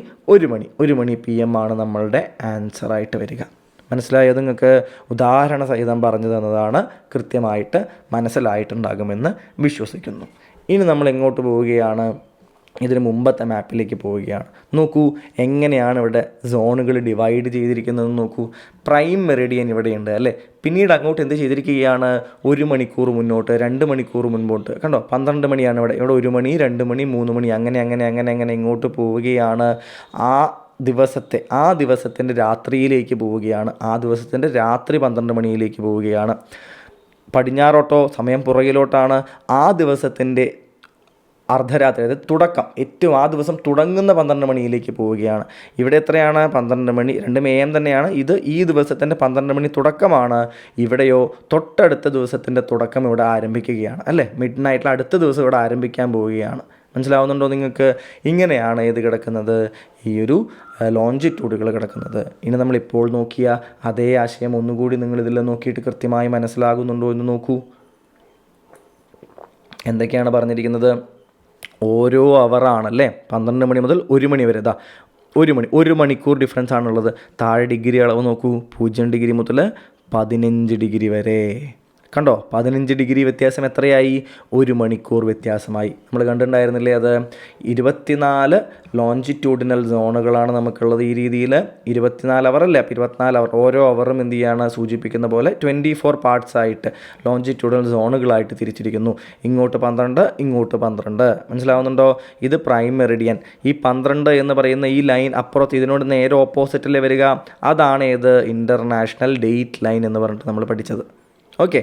1 മണി PM ആണ് നമ്മളുടെ ആൻസറായിട്ട് വരിക. മനസ്സിലായോ? നിങ്ങൾക്ക് ഉദാഹരണ സഹിതം പറഞ്ഞു തന്നതാണ്, കൃത്യമായിട്ട് മനസ്സിലായിട്ടുണ്ടാകുമെന്ന് വിശ്വസിക്കുന്നു. ഇനി നമ്മൾ എങ്ങോട്ട് പോവുകയാണ്? ഇതിന് മുമ്പത്തെ മാപ്പിലേക്ക് പോവുകയാണ്. നോക്കൂ എങ്ങനെയാണ് ഇവിടെ സോണുകൾ ഡിവൈഡ് ചെയ്തിരിക്കുന്നതെന്ന് നോക്കൂ. പ്രൈം മെറിഡിയൻ ഇവിടെയുണ്ട് അല്ലേ? പിന്നീട് അങ്ങോട്ട് എന്ത് ചെയ്തിരിക്കുകയാണ്? 1 മണിക്കൂർ മുന്നോട്ട്, 2 മണിക്കൂർ മുൻപോട്ട്. കണ്ടോ? 12 മണിയാണ് ഇവിടെ. 1 മണി, 2 മണി, 3 മണി, അങ്ങനെ ഇങ്ങോട്ട് പോവുകയാണ്. ആ ദിവസത്തിൻ്റെ രാത്രിയിലേക്ക് പോവുകയാണ്. ആ ദിവസത്തിൻ്റെ രാത്രി 12 മണിയിലേക്ക് പോവുകയാണ്. പടിഞ്ഞാറോട്ടോ സമയം പുറകിലോട്ടാണ്. ആ ദിവസത്തിൻ്റെ അർദ്ധരാത്രി, അതായത് തുടക്കം, ഏറ്റവും ആ ദിവസം തുടങ്ങുന്ന 12 മണിയിലേക്ക് പോവുകയാണ്. ഇവിടെ എത്രയാണ്? 12 മണി, 2 AM തന്നെയാണ്. ഈ ദിവസത്തിൻ്റെ 12 മണി തുടക്കമാണ്. ഇവിടെയോ തൊട്ടടുത്ത ദിവസത്തിൻ്റെ തുടക്കം ഇവിടെ ആരംഭിക്കുകയാണ് അല്ലേ? മിഡ് നൈറ്റിൽ അടുത്ത ദിവസം ഇവിടെ ആരംഭിക്കാൻ പോവുകയാണ്. മനസ്സിലാവുന്നുണ്ടോ നിങ്ങൾക്ക്? ഇങ്ങനെയാണ് ഏത് കിടക്കുന്നത്? ഈ ഒരു ലോഞ്ചിറ്റ്യൂഡുകൾ കിടക്കുന്നത്. ഇനി നമ്മളിപ്പോൾ നോക്കിയ അതേ ആശയം ഒന്നുകൂടി നിങ്ങളിതിൽ നോക്കിയിട്ട് കൃത്യമായി മനസ്സിലാകുന്നുണ്ടോ എന്ന് നോക്കൂ. എന്തൊക്കെയാണ് പറഞ്ഞിരിക്കുന്നത്? ഓരോ അവറാണ് അല്ലേ, 12 മണി മുതൽ 1 മണി വരെ. ഇതാ 1 മണിക്കൂർ ഡിഫറൻസ് ആണുള്ളത്. താഴെ ഡിഗ്രി അളവ് നോക്കൂ, 0 ഡിഗ്രി മുതൽ 15 ഡിഗ്രി വരെ. കണ്ടോ, 15 ഡിഗ്രി വ്യത്യാസം എത്രയായി? 1 മണിക്കൂർ വ്യത്യാസമായി. നമ്മൾ കണ്ടിട്ടുണ്ടായിരുന്നില്ലേ അത്? 24 ലോഞ്ചിറ്റ്യൂഡിനൽ സോണുകളാണ് നമുക്കുള്ളത് ഈ രീതിയിൽ. 24 അവർ അല്ലേ, അപ്പോൾ 24 അവർ. ഓരോ അവറും എന്ത് ചെയ്യാണ്, സൂചിപ്പിക്കുന്ന പോലെ 24 പാർട്സ് ആയിട്ട് ലോഞ്ചിറ്റ്യൂഡിനൽ സോണുകളായിട്ട് തിരിച്ചിരിക്കുന്നു. ഇങ്ങോട്ട് 12, ഇങ്ങോട്ട് 12. മനസ്സിലാവുന്നുണ്ടോ? ഇത് പ്രൈം മെറിഡിയൻ. ഈ 12 എന്ന് പറയുന്ന ഈ ലൈൻ അപ്പുറത്ത് ഇതിനോട് നേരെ ഓപ്പോസിറ്റല്ലേ വരിക, അതാണ് ഏത്? ഇൻ്റർനാഷണൽ ഡേറ്റ് ലൈൻ എന്ന് പറഞ്ഞിട്ട് നമ്മൾ പഠിച്ചത്. ഓക്കെ,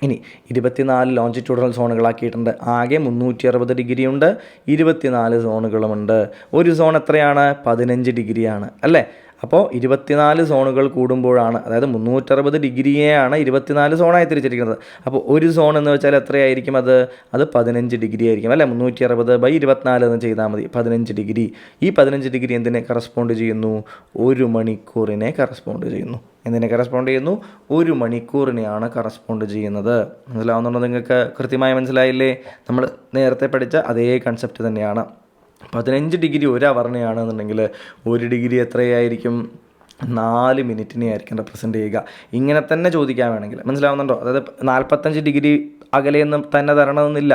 ഇനി 24 ലോഞ്ചിറ്റ്യൂഡൽ സോണുകളാക്കിയിട്ടുണ്ട്. ആകെ 360 ഡിഗ്രി ഉണ്ട്, 24 സോണുകളുമുണ്ട്. ഒരു സോൺ എത്രയാണ്? 15 ഡിഗ്രിയാണ് അല്ലേ. അപ്പോൾ 24 സോണുകൾ കൂടുമ്പോഴാണ്, അതായത് 360 ഡിഗ്രിയെയാണ് 24 സോണായി തിരിച്ചിരിക്കുന്നത്. അപ്പോൾ ഒരു സോൺ എന്ന് വെച്ചാൽ എത്രയായിരിക്കും? അത് 15 ഡിഗ്രി ആയിരിക്കും അല്ലേ. 360/24 എന്ന് ചെയ്താൽ മതി. 15 ഡിഗ്രി. ഈ 15 ഡിഗ്രി എന്തിനെ കറസ്പോണ്ട് ചെയ്യുന്നു? 1 മണിക്കൂറിനെ കറസ്പോണ്ട് ചെയ്യുന്നു. എന്തിനെ കറസ്പോണ്ട് ചെയ്യുന്നു? 1 മണിക്കൂറിനെയാണ് കറസ്പോണ്ട് ചെയ്യുന്നത്. മനസ്സിലാവുന്നുണ്ടോ നിങ്ങൾക്ക്? കൃത്യമായി മനസ്സിലായില്ലേ? നമ്മൾ നേരത്തെ പഠിച്ച അതേ കൺസെപ്റ്റ് തന്നെയാണ്. 15 ഡിഗ്രി 1 അവറിനെയാണെന്നുണ്ടെങ്കിൽ 1 ഡിഗ്രി എത്രയായിരിക്കും? 4 മിനിറ്റിനെ ആയിരിക്കും റെപ്രസെൻ്റ് ചെയ്യുക. ഇങ്ങനെ തന്നെ ചോദിക്കാൻ വേണമെങ്കിൽ. മനസ്സിലാവുന്നുണ്ടോ? അതായത് 45 ഡിഗ്രി അകലെയൊന്നും തന്നെ തരണമെന്നില്ല.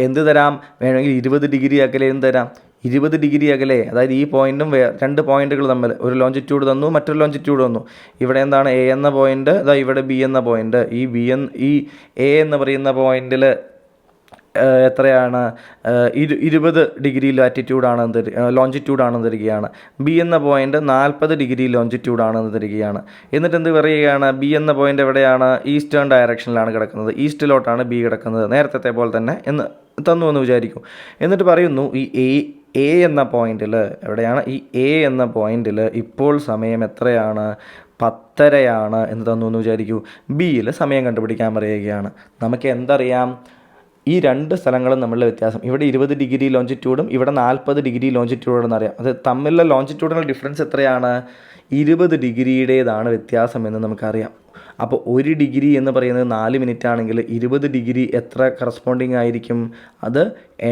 എന്ത് തരാം? വേണമെങ്കിൽ 20 ഡിഗ്രി അകലെയും തരാം. 20 ഡിഗ്രി അകലെ, അതായത് ഈ പോയിൻറ്റും 2 പോയിൻറ്റുകൾ തമ്മിൽ ഒരു ലോഞ്ചിറ്റ്യൂഡ് തന്നു, മറ്റൊരു ലോഞ്ചിറ്റ്യൂഡ് തന്നു. ഇവിടെ എന്താണ്? എ എന്ന പോയിൻറ്റ്, അതാ ഇവിടെ ബി എന്ന പോയിൻറ്റ്. ഈ എ എന്ന് പറയുന്ന പോയിൻറ്റിൽ എത്രയാണ്? 20 ഡിഗ്രി ലാറ്റിറ്റ്യൂഡാണെന്ന് ലോഞ്ചിറ്റ്യൂഡാണെന്ന് തരികയാണ്. ബി എന്ന പോയിൻ്റ് 40 ഡിഗ്രി ലോഞ്ചിറ്റ്യൂഡാണെന്ന് തരികയാണ്. എന്നിട്ട് എന്ത് പറയുകയാണ്? ബി എന്ന പോയിൻ്റ് എവിടെയാണ്? ഈസ്റ്റേൺ ഡയറക്ഷനിലാണ് കിടക്കുന്നത്. ഈസ്റ്റിലോട്ടാണ് ബി കിടക്കുന്നത്, നേരത്തെ പോലെ തന്നെ എന്ന് തന്നു എന്ന് വിചാരിക്കും. എന്നിട്ട് പറയുന്നു ഈ എ എന്ന പോയിന്റിൽ, എവിടെയാണ്? ഈ എ എന്ന പോയിന്റിൽ ഇപ്പോൾ സമയം എത്രയാണ്? 10:30 എന്ന് തന്നു എന്ന് വിചാരിക്കൂ. ബിയിൽ സമയം കണ്ടുപിടിക്കാൻ പറയുകയാണ്. നമുക്ക് എന്തറിയാം? ഈ 2 സ്ഥലങ്ങളും തമ്മിലുള്ള വ്യത്യാസം, ഇവിടെ 20 ഡിഗ്രി ലോഞ്ചിറ്റ്യൂഡും ഇവിടെ 40 ഡിഗ്രി ലോഞ്ചിറ്റ്യൂഡും അറിയാം. അത് തമ്മിലുള്ള ലോഞ്ചിറ്റ്യൂഡിനൽ ഡിഫറൻസ് എത്രയാണ്? 20 ഡിഗ്രിയുടേതാണ് വ്യത്യാസം എന്ന് നമുക്കറിയാം. അപ്പോൾ 1 ഡിഗ്രി എന്ന് പറയുന്നത് 4 മിനിറ്റ് ആണെങ്കിൽ 20 ഡിഗ്രി എത്ര കറസ്പോണ്ടിങ് ആയിരിക്കും? അത്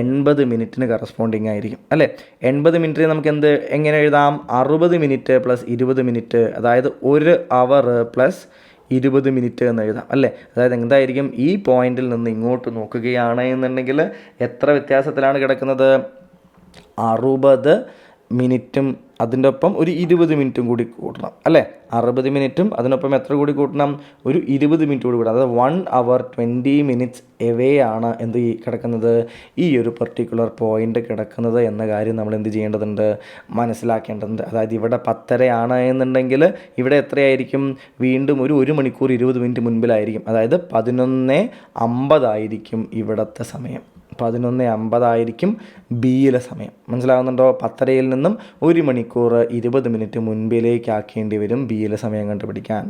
80 മിനിറ്റിന് കറസ്പോണ്ടിങ് ആയിരിക്കും അല്ലേ. 80 മിനിറ്റിന് നമുക്ക് എങ്ങനെ എഴുതാം? 60 മിനിറ്റ് പ്ലസ് 20 മിനിറ്റ്, അതായത് 1 അവർ പ്ലസ് 20 മിനിറ്റ് എന്ന് എഴുതാം അല്ലേ. അതായത് എന്തായിരിക്കും? ഈ പോയിന്റിൽ നിന്ന് ഇങ്ങോട്ട് നോക്കുകയാണ് എന്നുണ്ടെങ്കിൽ എത്ര വ്യത്യാസത്തിലാണ് കിടക്കുന്നത്? 60 മിനിറ്റും അതിൻ്റെ ഒപ്പം ഒരു 20 മിനിറ്റും കൂടി കൂട്ടണം അല്ലേ. 60 മിനിറ്റും അതിനൊപ്പം എത്ര കൂടി കൂട്ടണം? ഒരു 20 മിനിറ്റ് കൂടി കൂട്ടണം. അതായത് 1 അവർ 20 മിനിറ്റ്സ് എവേ ആണ് എന്ത് കിടക്കുന്നത്? ഈ ഒരു പെർട്ടിക്കുലർ പോയിൻ്റ് കിടക്കുന്നത് എന്ന കാര്യം നമ്മൾ എന്ത് ചെയ്യേണ്ടതുണ്ട്? മനസ്സിലാക്കേണ്ടതുണ്ട്. അതായത് ഇവിടെ 10:30 എന്നുണ്ടെങ്കിൽ ഇവിടെ എത്രയായിരിക്കും? വീണ്ടും ഒരു 1 മണിക്കൂർ 20 മിനിറ്റ് മുൻപിലായിരിക്കും. അതായത് 11:50 ആയിരിക്കും ഇവിടുത്തെ സമയം. 11:50 ബിയിലെ സമയം. മനസ്സിലാകുന്നുണ്ടോ? 10:30 നിന്നും 1 മണിക്കൂർ 20 മിനിറ്റ് മുൻപിലേക്ക് ആക്കേണ്ടി വരും ബിയിലെ സമയം കണ്ടുപിടിക്കാൻ.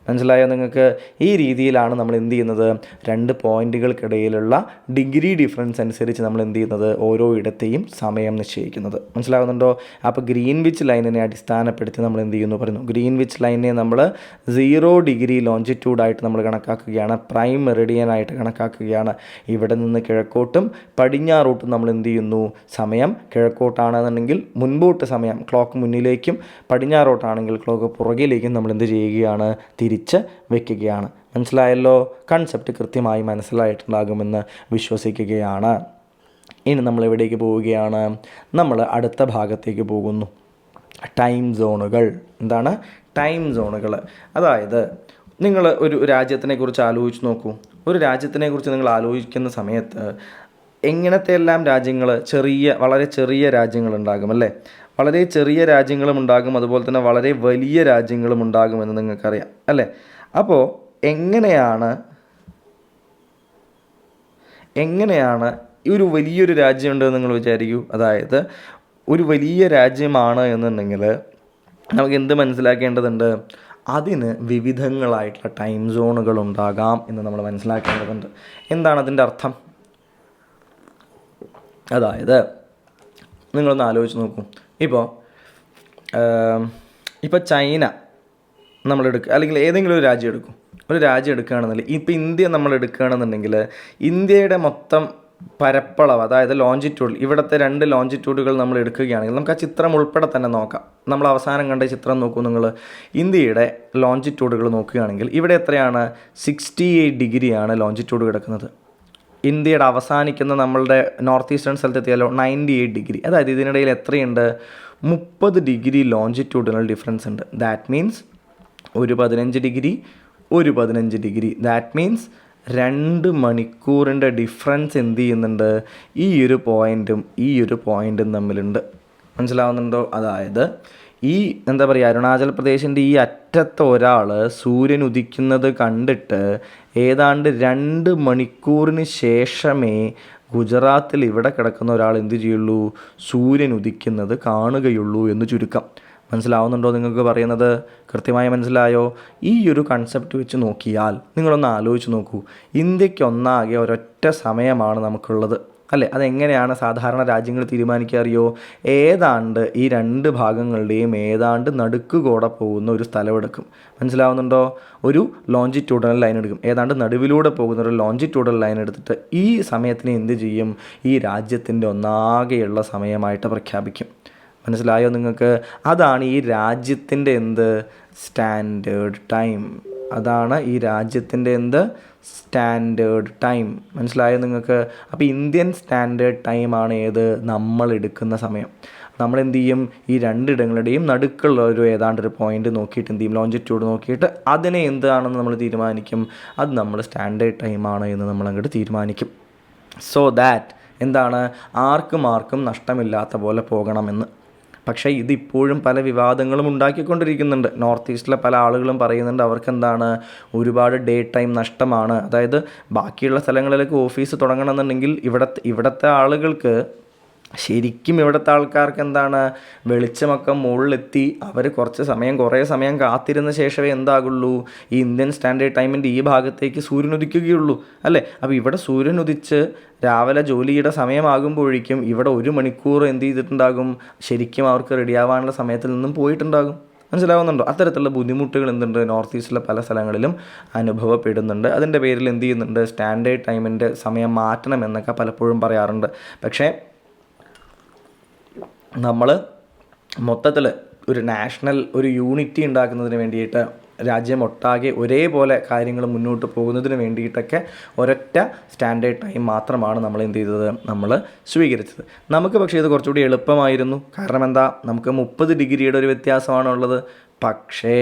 മനസ്സിലായോ നിങ്ങൾക്ക്? ഈ രീതിയിലാണ് നമ്മൾ എന്ത് ചെയ്യുന്നത്? 2 പോയിൻറ്റുകൾക്കിടയിലുള്ള ഡിഗ്രി ഡിഫറൻസ് അനുസരിച്ച് നമ്മൾ എന്ത് ചെയ്യുന്നത്? ഓരോ ഇടത്തെയും സമയം നിശ്ചയിക്കുന്നത്. മനസ്സിലാകുന്നുണ്ടോ? അപ്പോൾ ഗ്രീൻവിച്ച് ലൈനിനെ അടിസ്ഥാനപ്പെടുത്തി നമ്മൾ എന്ത് ചെയ്യുന്നു പറയുന്നു? ഗ്രീൻവിച്ച് ലൈനിനെ നമ്മൾ 0 ഡിഗ്രി ലോഞ്ചിറ്റ്യൂഡായിട്ട് നമ്മൾ കണക്കാക്കുകയാണ്, പ്രൈം മെറിഡിയനായിട്ട് കണക്കാക്കുകയാണ്. ഇവിടെ നിന്ന് കിഴക്കോട്ടും പടിഞ്ഞാറോട്ടും നമ്മൾ എന്ത് ചെയ്യുന്നു? സമയം കിഴക്കോട്ടാണെന്നുണ്ടെങ്കിൽ മുൻപോട്ട് സമയം ക്ലോക്ക് മുന്നിലേക്കും, പടിഞ്ഞാറോട്ടാണെങ്കിൽ ക്ലോക്ക് പുറകിലേക്കും നമ്മൾ എന്ത് ചെയ്യുകയാണ്? തിരിച്ച് വയ്ക്കുകയാണ്. മനസ്സിലായല്ലോ? കൺസെപ്റ്റ് കൃത്യമായി മനസ്സിലായിട്ടുണ്ടാകുമെന്ന് വിശ്വസിക്കുകയാണ്. ഇനി നമ്മൾ എവിടേക്ക് പോവുകയാണ്? നമ്മൾ അടുത്ത ഭാഗത്തേക്ക് പോകുന്നു. ടൈം സോണുകൾ. എന്താണ് ടൈം സോണുകൾ? അതായത് നിങ്ങൾ ഒരു രാജ്യത്തിനെക്കുറിച്ച് ആലോചിച്ച് നോക്കൂ. ഒരു രാജ്യത്തിനെക്കുറിച്ച് നിങ്ങൾ ആലോചിക്കുന്ന സമയത്ത് എങ്ങനത്തെ എല്ലാം രാജ്യങ്ങൾ, വളരെ ചെറിയ രാജ്യങ്ങളുണ്ടാകും അല്ലേ. വളരെ ചെറിയ രാജ്യങ്ങളും ഉണ്ടാകും, അതുപോലെ തന്നെ വളരെ വലിയ രാജ്യങ്ങളും ഉണ്ടാകുമെന്ന് നിങ്ങൾക്കറിയാം അല്ലേ. അപ്പോൾ എങ്ങനെയാണ് ഈ ഒരു വലിയൊരു രാജ്യമുണ്ടെന്ന് നിങ്ങൾ വിചാരിക്കൂ. അതായത് ഒരു വലിയ രാജ്യമാണ് എന്നുണ്ടെങ്കിൽ നമുക്ക് എന്ത് മനസ്സിലാക്കേണ്ടതുണ്ട്? അതിന് വിവിധങ്ങളായിട്ടുള്ള ടൈം സോണുകൾ ഉണ്ടാകാം എന്ന് നമ്മൾ മനസ്സിലാക്കേണ്ടതുണ്ട്. എന്താണ് അതിൻ്റെ അർത്ഥം? അതായത് നിങ്ങളൊന്ന് ആലോചിച്ച് നോക്കൂ. ഇപ്പോൾ ചൈന നമ്മളെടുക്കുക, അല്ലെങ്കിൽ ഏതെങ്കിലും ഒരു രാജ്യം എടുക്കുകയാണെന്നുണ്ടെങ്കിൽ, ഇപ്പോൾ ഇന്ത്യ നമ്മൾ എടുക്കുകയാണെന്നുണ്ടെങ്കിൽ ഇന്ത്യയുടെ മൊത്തം പരപ്പളവ്, അതായത് ലോഞ്ചിറ്റ്യൂഡ്, ഇവിടുത്തെ 2 ലോഞ്ചിറ്റ്യൂഡുകൾ നമ്മൾ എടുക്കുകയാണെങ്കിൽ നമുക്ക് ആ ചിത്രം ഉൾപ്പെടെ തന്നെ നോക്കാം. നമ്മൾ അവസാനം കണ്ട ചിത്രം നോക്കൂ നിങ്ങൾ. ഇന്ത്യയുടെ ലോഞ്ചിറ്റ്യൂഡുകൾ നോക്കുകയാണെങ്കിൽ ഇവിടെ എത്രയാണ്? 68 ഡിഗ്രിയാണ് ലോഞ്ചിറ്റ്യൂഡ് കിടക്കുന്നത്. ഇന്ത്യയുടെ അവസാനിക്കുന്ന നമ്മളുടെ നോർത്ത് ഈസ്റ്റേൺ സ്ഥലത്തെത്തിയാലോ 98 ഡിഗ്രി. അതായത് ഇതിനിടയിൽ എത്രയുണ്ട്? 30 ഡിഗ്രി ലോഞ്ചിറ്റ്യൂഡിനൽ ഡിഫറൻസ് ഉണ്ട്. ദാറ്റ് മീൻസ് ഒരു 15 ഡിഗ്രി, ഒരു 15 ഡിഗ്രി. ദാറ്റ് മീൻസ് 2 മണിക്കൂറിൻ്റെ ഡിഫറൻസ് എന്ത് ചെയ്യുന്നുണ്ട്? ഈ ഒരു പോയിൻറ്റും തമ്മിലുണ്ട്. മനസ്സിലാവുന്നുണ്ടോ? അതായത് ഈ എന്താ പറയുക, അരുണാചൽ പ്രദേശിൻ്റെ ഈ അറ്റത്തെ ഒരാൾ സൂര്യൻ ഉദിക്കുന്നത് കണ്ടിട്ട് ഏതാണ്ട് 2 മണിക്കൂറിന് ശേഷമേ ഗുജറാത്തിൽ ഇവിടെ കിടക്കുന്ന ഒരാൾ എന്ത് ചെയ്യുള്ളൂ? സൂര്യൻ ഉദിക്കുന്നത് കാണുകയുള്ളൂ എന്ന് ചുരുക്കം. മനസ്സിലാവുന്നുണ്ടോ നിങ്ങൾക്ക് പറയുന്നത്? കൃത്യമായി മനസ്സിലായോ? ഈ ഒരു കൺസെപ്റ്റ് വെച്ച് നോക്കിയാൽ നിങ്ങളൊന്ന് ആലോചിച്ച് നോക്കൂ. ഇന്ത്യക്കൊന്നാകെ ഒരൊറ്റ സമയമാണ് നമുക്കുള്ളത്, അല്ലേ? അതെങ്ങനെയാണ് സാധാരണ രാജ്യങ്ങൾ തീരുമാനിക്കുക അറിയോ? ഏതാണ്ട് ഈ 2 ഭാഗങ്ങളുടെയും ഏതാണ്ട് നടുക്കുകൂടെ പോകുന്ന ഒരു സ്ഥലമെടുക്കും. മനസ്സിലാവുന്നുണ്ടോ? ഒരു ലോഞ്ചിറ്റ്യൂഡൽ ലൈൻ എടുക്കും. ഏതാണ്ട് നടുവിലൂടെ പോകുന്ന ഒരു ലോഞ്ചിറ്റ്യൂഡൽ ലൈൻ എടുത്തിട്ട് ഈ സമയത്തിനെ എന്ത് ചെയ്യും? ഈ രാജ്യത്തിൻ്റെ ഒന്നാകെയുള്ള സമയമായിട്ട് പ്രഖ്യാപിക്കും. മനസ്സിലായോ നിങ്ങൾക്ക്? അതാണ് ഈ രാജ്യത്തിൻ്റെ സ്റ്റാൻഡേർഡ് ടൈം. അതാണ് ഈ രാജ്യത്തിൻ്റെ സ്റ്റാൻഡേർഡ് ടൈം. മനസ്സിലായോ നിങ്ങൾക്ക്? അപ്പോൾ ഇന്ത്യൻ സ്റ്റാൻഡേർഡ് ടൈമാണ് നമ്മൾ എടുക്കുന്ന സമയം. നമ്മൾ എന്ത് ചെയ്യും? ഈ 2 ഇടങ്ങളുടെയും നടുക്കുള്ള ഏതാണ്ട് ഒരു പോയിന്റ് നോക്കിയിട്ട് എന്ത് ചെയ്യും? ലോഞ്ചിറ്റ്യൂഡ് നോക്കിയിട്ട് അതിനെ എന്താണെന്ന് നമ്മൾ തീരുമാനിക്കും. അത് നമ്മൾ സ്റ്റാൻഡേർഡ് ടൈമാണ് എന്ന് നമ്മൾ അങ്ങോട്ട് തീരുമാനിക്കും. സോ ദാറ്റ് എന്താണ്? ആർക്കും നഷ്ടമില്ലാത്ത പോലെ പോകണമെന്ന്. പക്ഷേ ഇതിപ്പോഴും പല വിവാദങ്ങളും ഉണ്ടാക്കിക്കൊണ്ടിരിക്കുന്നുണ്ട്. നോർത്ത് ഈസ്റ്റിലെ പല ആളുകളും പറയുന്നുണ്ട് അവർക്കെന്താണ്? ഒരുപാട് ഡേ ടൈം നഷ്ടമാണ്. അതായത് ബാക്കിയുള്ള സ്ഥലങ്ങളിലേക്ക് ഓഫീസ് തുടങ്ങണമെന്നുണ്ടെങ്കിൽ ഇവിടുത്തെ ആളുകൾക്ക് ശരിക്കും ഇവിടുത്തെ ആൾക്കാർക്ക് എന്താണ്? വെളിച്ചമൊക്കെ മുകളിലെത്തി അവർ കുറേ സമയം കാത്തിരുന്ന ശേഷമേ എന്താകുള്ളൂ? ഈ ഇന്ത്യൻ സ്റ്റാൻഡേർഡ് ടൈമിൻ്റെ ഈ ഭാഗത്തേക്ക് സൂര്യൻ ഉദിക്കുകയുള്ളൂ, അല്ലേ? അപ്പോൾ ഇവിടെ സൂര്യൻ ഉദിച്ച് രാവിലെ ജോലിയുടെ സമയമാകുമ്പോഴേക്കും ഇവിടെ 1 മണിക്കൂർ എന്ത് ചെയ്തിട്ടുണ്ടാകും? ശരിക്കും അവർക്ക് റെഡിയാവാനുള്ള സമയത്തിൽ നിന്നും പോയിട്ടുണ്ടാകും. മനസ്സിലാവുന്നുണ്ടോ? അത്തരത്തിലുള്ള ബുദ്ധിമുട്ടുകൾ നോർത്ത് ഈസ്റ്റിലെ പല സ്ഥലങ്ങളിലും അനുഭവപ്പെടുന്നുണ്ട്. അതിൻ്റെ പേരിൽ എന്ത് ചെയ്യുന്നുണ്ട്? സ്റ്റാൻഡേർഡ് ടൈമിൻ്റെ സമയം മാറ്റണം എന്നൊക്കെ പലപ്പോഴും പറയാറുണ്ട്. പക്ഷേ നമ്മൾ മൊത്തത്തിൽ ഒരു നാഷണൽ യൂണിറ്റി ഉണ്ടാക്കുന്നതിന് വേണ്ടിയിട്ട് രാജ്യമൊട്ടാകെ ഒരേപോലെ കാര്യങ്ങൾ മുന്നോട്ട് പോകുന്നതിന് വേണ്ടിയിട്ടൊക്കെ ഒരൊറ്റ സ്റ്റാൻഡേർഡ് ടൈം മാത്രമാണ് നമ്മൾ എന്ത് ചെയ്തത്? നമ്മൾ സ്വീകരിച്ചത്. നമുക്ക് പക്ഷേ ഇത് കുറച്ചുകൂടി എളുപ്പമായിരുന്നു. കാരണം എന്താ? നമുക്ക് 30 ഡിഗ്രിയുടെ ഒരു വ്യത്യാസമാണുള്ളത്. പക്ഷേ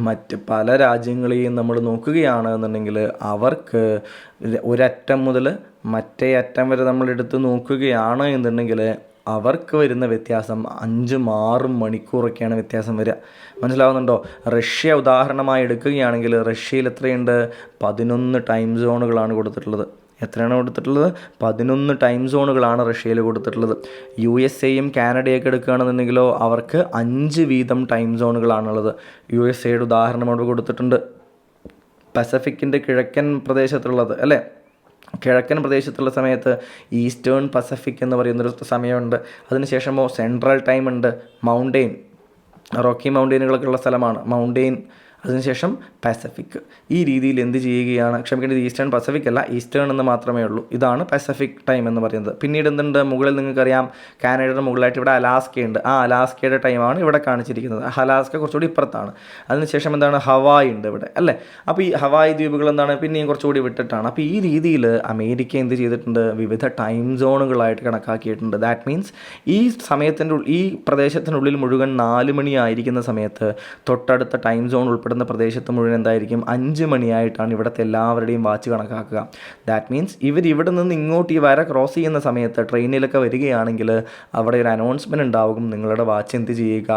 മറ്റ് പല രാജ്യങ്ങളെയും നമ്മൾ നോക്കുകയാണെന്നുണ്ടെങ്കിൽ അവർക്ക് ഒരറ്റം മുതൽ മറ്റേ അറ്റം വരെ നമ്മൾ എടുത്ത് നോക്കുകയാണ് എന്നുണ്ടെങ്കിൽ അവർക്ക് വരുന്ന വ്യത്യാസം 5-6 മണിക്കൂറൊക്കെയാണ് വ്യത്യാസം വരിക. മനസ്സിലാവുന്നുണ്ടോ? റഷ്യ ഉദാഹരണമായി എടുക്കുകയാണെങ്കിൽ റഷ്യയിൽ എത്രയുണ്ട്? 11 ടൈം സോണുകളാണ് കൊടുത്തിട്ടുള്ളത്. എത്രയാണ് കൊടുത്തിട്ടുള്ളത്? 11 ടൈം സോണുകളാണ് റഷ്യയിൽ കൊടുത്തിട്ടുള്ളത്. USA-യും കാനഡയൊക്കെ എടുക്കുകയാണെന്നുണ്ടെങ്കിലോ അവർക്ക് 5 വീതം ടൈം സോണുകളാണുള്ളത്. USA-യുടെ ഉദാഹരണം അവിടെ കൊടുത്തിട്ടുണ്ട്. പസഫിക്കിൻ്റെ കിഴക്കൻ പ്രദേശത്തുള്ളത്, അല്ലേ? കിഴക്കൻ പ്രദേശത്തുള്ള സമയത്ത് ഈസ്റ്റേൺ പസഫിക് എന്ന് പറയുന്നൊരു സമയമുണ്ട്. അതിനുശേഷമോ സെൻട്രൽ ടൈം ഉണ്ട്. റോക്കി മൗണ്ടെയിനുകളൊക്കെ ഉള്ള സ്ഥലമാണ് മൗണ്ടെയിൻ. അതിനുശേഷം പസഫിക്. ഈ രീതിയിൽ എന്ത് ചെയ്യുകയാണ്? ക്ഷമിക്കേണ്ടത് ഈസ്റ്റേൺ പസഫിക് അല്ല, ഈസ്റ്റേൺ എന്ന് മാത്രമേ ഉള്ളൂ. ഇതാണ് പസഫിക് ടൈം എന്ന് പറയുന്നത്. പിന്നീട് എന്തുണ്ട്? മുകളിൽ നിങ്ങൾക്കറിയാം കാനഡയുടെ മുകളിലായിട്ട് ഇവിടെ അലാസ്കയുണ്ട്. ആ അലാസ്കയുടെ ടൈമാണ് ഇവിടെ കാണിച്ചിരിക്കുന്നത്. അലാസ്ക കുറച്ചുകൂടി ഇപ്പുറത്താണ്. അതിനുശേഷം എന്താണ്? ഹവായ് ഉണ്ട് ഇവിടെ, അല്ലേ? അപ്പോൾ ഈ ഹവായ് ദ്വീപുകൾ എന്താണ്? പിന്നെയും കുറച്ചുകൂടി വിട്ടിട്ടാണ്. അപ്പോൾ ഈ രീതിയിൽ അമേരിക്ക എന്ത് ചെയ്തിട്ടുണ്ട്? വിവിധ ടൈം സോണുകളായിട്ട് കണക്കാക്കിയിട്ടുണ്ട്. ദാറ്റ് മീൻസ് ഈ ഈ പ്രദേശത്തിനുള്ളിൽ മുഴുവൻ 4 മണിയായിരിക്കുന്ന സമയത്ത് തൊട്ടടുത്ത ടൈം സോൺ ഉൾപ്പെടുന്ന പ്രദേശത്ത് മുഴുവൻ എന്തായിരിക്കും? 5 മണിയായിട്ടാണ് ഇവിടുത്തെ എല്ലാവരുടെയും വാച്ച് കണക്കാക്കുക. ദാറ്റ് മീൻസ് ഇവിടെ നിന്ന് ഇങ്ങോട്ട് ഈ വര ക്രോസ് ചെയ്യുന്ന സമയത്ത് ട്രെയിനിലൊക്കെ വരികയാണെങ്കിൽ അവിടെ ഒരു അനൗൺസ്മെൻറ്റ് ഉണ്ടാവും. നിങ്ങളുടെ വാച്ച് എന്ത് ചെയ്യുക?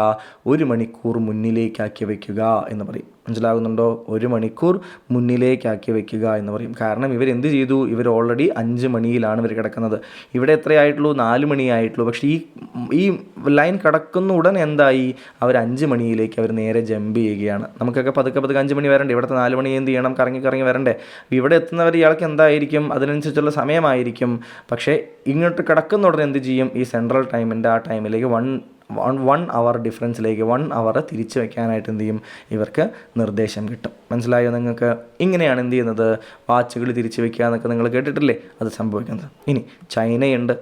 1 മണിക്കൂർ മുന്നിലേക്കാക്കി വയ്ക്കുക എന്ന് പറയും. മനസ്സിലാകുന്നുണ്ടോ? 1 മണിക്കൂർ മുന്നിലേക്കാക്കി വയ്ക്കുക എന്ന് പറയും. കാരണം ഇവരെന്ത് ചെയ്തു? ഇവർ ഓൾറെഡി 5 മണിയിലാണ് ഇവർ കിടക്കുന്നത്. ഇവിടെ എത്രയായിട്ടുള്ളൂ? 4 മണിയായിട്ടുള്ളൂ. പക്ഷേ ഈ ലൈൻ കിടക്കുന്ന ഉടൻ എന്തായി? അവർ 5 മണിയിലേക്ക് അവർ നേരെ ജമ്പ് ചെയ്യുകയാണ്. നമുക്കൊക്കെ പതുക്കെ 5 മണി വരണ്ടേ? ഇവിടുത്തെ 4 മണി എന്ത് ചെയ്യണം? കറങ്ങി വരണ്ടേ? ഇവിടെ എത്തുന്നവർ ഇയാൾക്ക് എന്തായിരിക്കും? അതിനനുസരിച്ചുള്ള സമയമായിരിക്കും. പക്ഷേ ഇങ്ങോട്ട് കിടക്കുന്ന ഉടനെ എന്ത് ചെയ്യും? ഈ സെൻട്രൽ ടൈമിൻ്റെ ആ ടൈമിലേക്ക് 1 അവർ ഡിഫറൻസിലേക്ക് 1 അവർ തിരിച്ചു വയ്ക്കാനായിട്ട് എന്ത് ചെയ്യും? ഇവർക്ക് നിർദ്ദേശം കിട്ടും. മനസ്സിലായോ നിങ്ങൾക്ക്? ഇങ്ങനെയാണ് എന്ത് ചെയ്യുന്നത്, വാച്ചുകൾ തിരിച്ചു വയ്ക്കുക എന്നൊക്കെ നിങ്ങൾ കേട്ടിട്ടില്ലേ, അത് സംഭവിക്കുന്നത്. ഇനി ചൈനയുണ്ട്.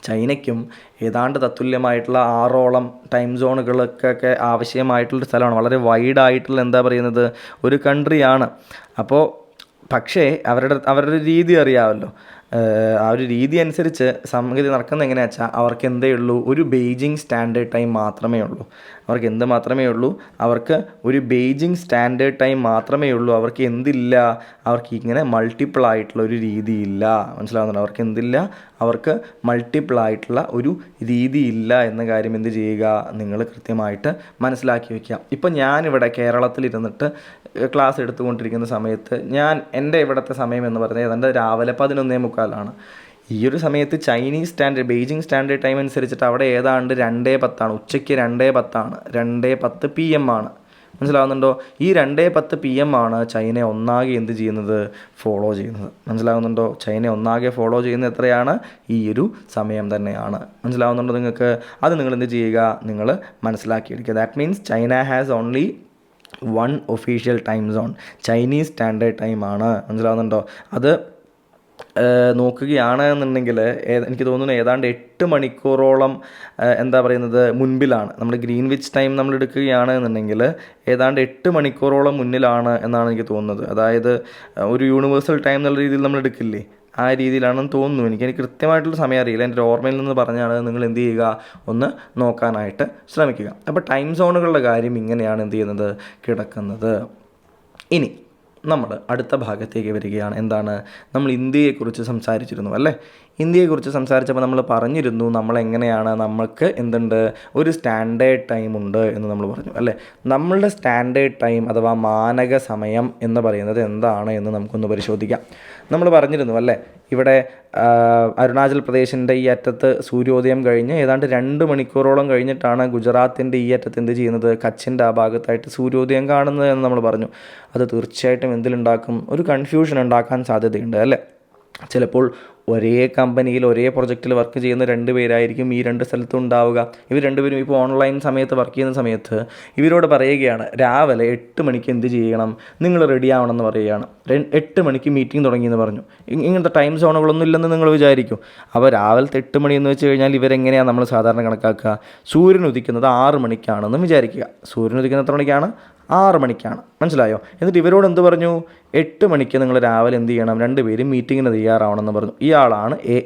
ചൈനയ്ക്കും ഏതാണ്ട് തത്തുല്യമായിട്ടുള്ള 6ഓളം ടൈം സോണുകൾക്കൊക്കെ ആവശ്യമായിട്ടുള്ളൊരു സ്ഥലമാണ്. വളരെ വൈഡായിട്ടുള്ള എന്താ പറയുന്നത് ഒരു കൺട്രിയാണ്. അപ്പോൾ പക്ഷേ അവരുടെ രീതി അറിയാമല്ലോ. ആ ഒരു രീതി അനുസരിച്ച് സംഗതി നടക്കുന്നത് എങ്ങനെയാണെന്ന് വെച്ചാൽ അവർക്ക് എന്തേ ഉള്ളൂ, ഒരു ബെയ്ജിങ് സ്റ്റാൻഡേർഡ് ടൈം മാത്രമേ ഉള്ളൂ. അവർക്ക് എന്ത് മാത്രമേ ഉള്ളൂ, അവർക്ക് ഒരു ബെയ്ജിങ് സ്റ്റാൻഡേർഡ് ടൈം മാത്രമേ ഉള്ളൂ. അവർക്ക് എന്തില്ല, അവർക്ക് ഇങ്ങനെ മൾട്ടിപ്പിൾ ആയിട്ടുള്ള ഒരു രീതിയില്ല. മനസ്സിലാവുന്നുണ്ടോ? അവർക്ക് എന്തില്ല, അവർക്ക് മൾട്ടിപ്പിൾ ആയിട്ടുള്ള ഒരു രീതിയില്ല എന്ന കാര്യം എന്ത് ചെയ്യുക, നിങ്ങൾ കൃത്യമായിട്ട് മനസ്സിലാക്കി വയ്ക്കുക. ഇപ്പം ഞാനിവിടെ കേരളത്തിലിരുന്നിട്ട് ക്ലാസ് എടുത്തുകൊണ്ടിരിക്കുന്ന സമയത്ത് എൻ്റെ ഇവിടുത്തെ സമയം എന്ന് പറയുന്നത് ഏതാണ്ട് രാവിലെ 11:45 ഈ ഒരു സമയത്ത് Chinese standard Beijing standard time അനുസരിച്ചിട്ട് അവിടെ ഏതാണ്ട് 2:10 ഉച്ചയ്ക്ക് 2:10 PM ആണ്. മനസ്സിലാവുന്നുണ്ടോ? ഈ 2:10 PM ചൈന ഒന്നാകെ എന്ത് ചെയ്യുന്നത്, ഫോളോ ചെയ്യുന്നത്. മനസ്സിലാവുന്നുണ്ടോ? ചൈന ഒന്നാകെ ഫോളോ ചെയ്യുന്നത് എത്രയാണ്, ഈ ഒരു സമയം തന്നെയാണ്. മനസ്സിലാവുന്നുണ്ടോ നിങ്ങൾക്ക്? അത് നിങ്ങൾ എന്ത് ചെയ്യുക, നിങ്ങൾ മനസ്സിലാക്കിയെടുക്കുക. That means China has only 1 official time zone, Chinese standard ടൈമാണ്. മനസ്സിലാവുന്നുണ്ടോ? അത് നോക്കുകയാണ് എന്നുണ്ടെങ്കിൽ എനിക്ക് തോന്നുന്നു ഏതാണ്ട് 8 മണിക്കൂറോളം എന്താ പറയുന്നത് മുൻപിലാണ്. നമ്മൾ ഗ്രീൻവിച്ച് ടൈം നമ്മൾ എടുക്കുകയാണ് എന്നുണ്ടെങ്കിൽ ഏതാണ്ട് 8 മണിക്കൂറോളം മുന്നിലാണ് എന്നാണ് എനിക്ക് തോന്നുന്നത്. അതായത് ഒരു യൂണിവേഴ്സൽ ടൈം എന്നുള്ള രീതിയിൽ നമ്മൾ എടുക്കില്ലേ, ആ രീതിയിലാണെന്ന് തോന്നുന്നു. എനിക്ക് കൃത്യമായിട്ടുള്ള സമയം അറിയില്ല, എൻ്റെ ഓർമ്മയിൽ നിന്ന് പറഞ്ഞാണ്. നിങ്ങൾ എന്ത് ചെയ്യുക, ഒന്ന് നോക്കാനായിട്ട് ശ്രമിക്കുക. അപ്പോൾ ടൈം സോണുകളുടെ കാര്യം ഇങ്ങനെയാണ് എന്ത് ചെയ്യുന്നത്, കിടക്കുന്നത്. ഇനി നമ്മൾ അടുത്ത ഭാഗത്തേക്ക് വരികയാണ്. എന്താണ്, നമ്മൾ ഇന്ത്യയെക്കുറിച്ച് സംസാരിച്ചിരുന്നു അല്ലേ? ഇന്ത്യയെക്കുറിച്ച് സംസാരിച്ചപ്പോൾ നമ്മൾ പറഞ്ഞിരുന്നു നമ്മളെങ്ങനെയാണ്, നമ്മൾക്ക് എന്തുണ്ട്, ഒരു സ്റ്റാൻഡേർഡ് ടൈം ഉണ്ട് എന്ന് നമ്മൾ പറഞ്ഞു അല്ലേ? നമ്മളുടെ സ്റ്റാൻഡേർഡ് ടൈം അഥവാ മാനക സമയം എന്ന് പറയുന്നത് എന്താണ് എന്ന് നമുക്കൊന്ന് പരിശോധിക്കാം. നമ്മൾ പറഞ്ഞിരുന്നു അല്ലേ, ഇവിടെ അരുണാചൽ പ്രദേശിൻ്റെ ഈ അറ്റത്ത് സൂര്യോദയം കഴിഞ്ഞ് ഏതാണ്ട് 2 മണിക്കൂറോളം കഴിഞ്ഞിട്ടാണ് ഗുജറാത്തിൻ്റെ ഈ അറ്റത്ത് എന്ത് ചെയ്യുന്നത്, കച്ചിൻ്റെ ആ ഭാഗത്തായിട്ട് സൂര്യോദയം കാണുന്നത് എന്ന് നമ്മൾ പറഞ്ഞു. അത് തീർച്ചയായിട്ടും എന്തിലുണ്ടാക്കും, ഒരു കൺഫ്യൂഷൻ ഉണ്ടാക്കാൻ സാധ്യതയുണ്ട് അല്ലേ? ചിലപ്പോൾ ഒരേ കമ്പനിയിൽ ഒരേ പ്രൊജക്റ്റിൽ വർക്ക് ചെയ്യുന്ന 2 പേരായിരിക്കും ഈ 2 സ്ഥലത്തും ഉണ്ടാവുക. ഇവർ 2 പേരും ഇപ്പോൾ ഓൺലൈൻ സമയത്ത് വർക്ക് ചെയ്യുന്ന സമയത്ത് ഇവരോട് പറയുകയാണ് രാവിലെ 8 മണിക്ക് എന്ത് ചെയ്യണം, നിങ്ങൾ റെഡി ആവണമെന്ന് പറയുകയാണ്. 8 മണിക്ക് മീറ്റിംഗ് തുടങ്ങിയെന്ന് പറഞ്ഞു. ഇങ്ങനത്തെ ടൈം സോണുകളൊന്നും ഇല്ലെന്ന് നിങ്ങൾ വിചാരിക്കും. അപ്പോൾ രാവിലത്തെ 8 മണി എന്ന് വെച്ച് കഴിഞ്ഞാൽ ഇവരെങ്ങനെയാണ് നമ്മൾ സാധാരണ കണക്കാക്കുക, സൂര്യൻ ഉദിക്കുന്നത് 6 മണിക്കാണെന്ന് വിചാരിക്കുക. സൂര്യൻ ഉദിക്കുന്നത് എത്ര മണിക്കാണ്, 6 മണിക്കാണ്. മനസ്സിലായോ? എന്നിട്ട് ഇവരോട് എന്ത് പറഞ്ഞു, 8 മണിക്ക് നിങ്ങൾ രാവിലെ എന്ത് ചെയ്യണം, 2 പേരും മീറ്റിങ്ങിന് തയ്യാറാവണമെന്ന് പറഞ്ഞു. ഇയാളാണ് എ,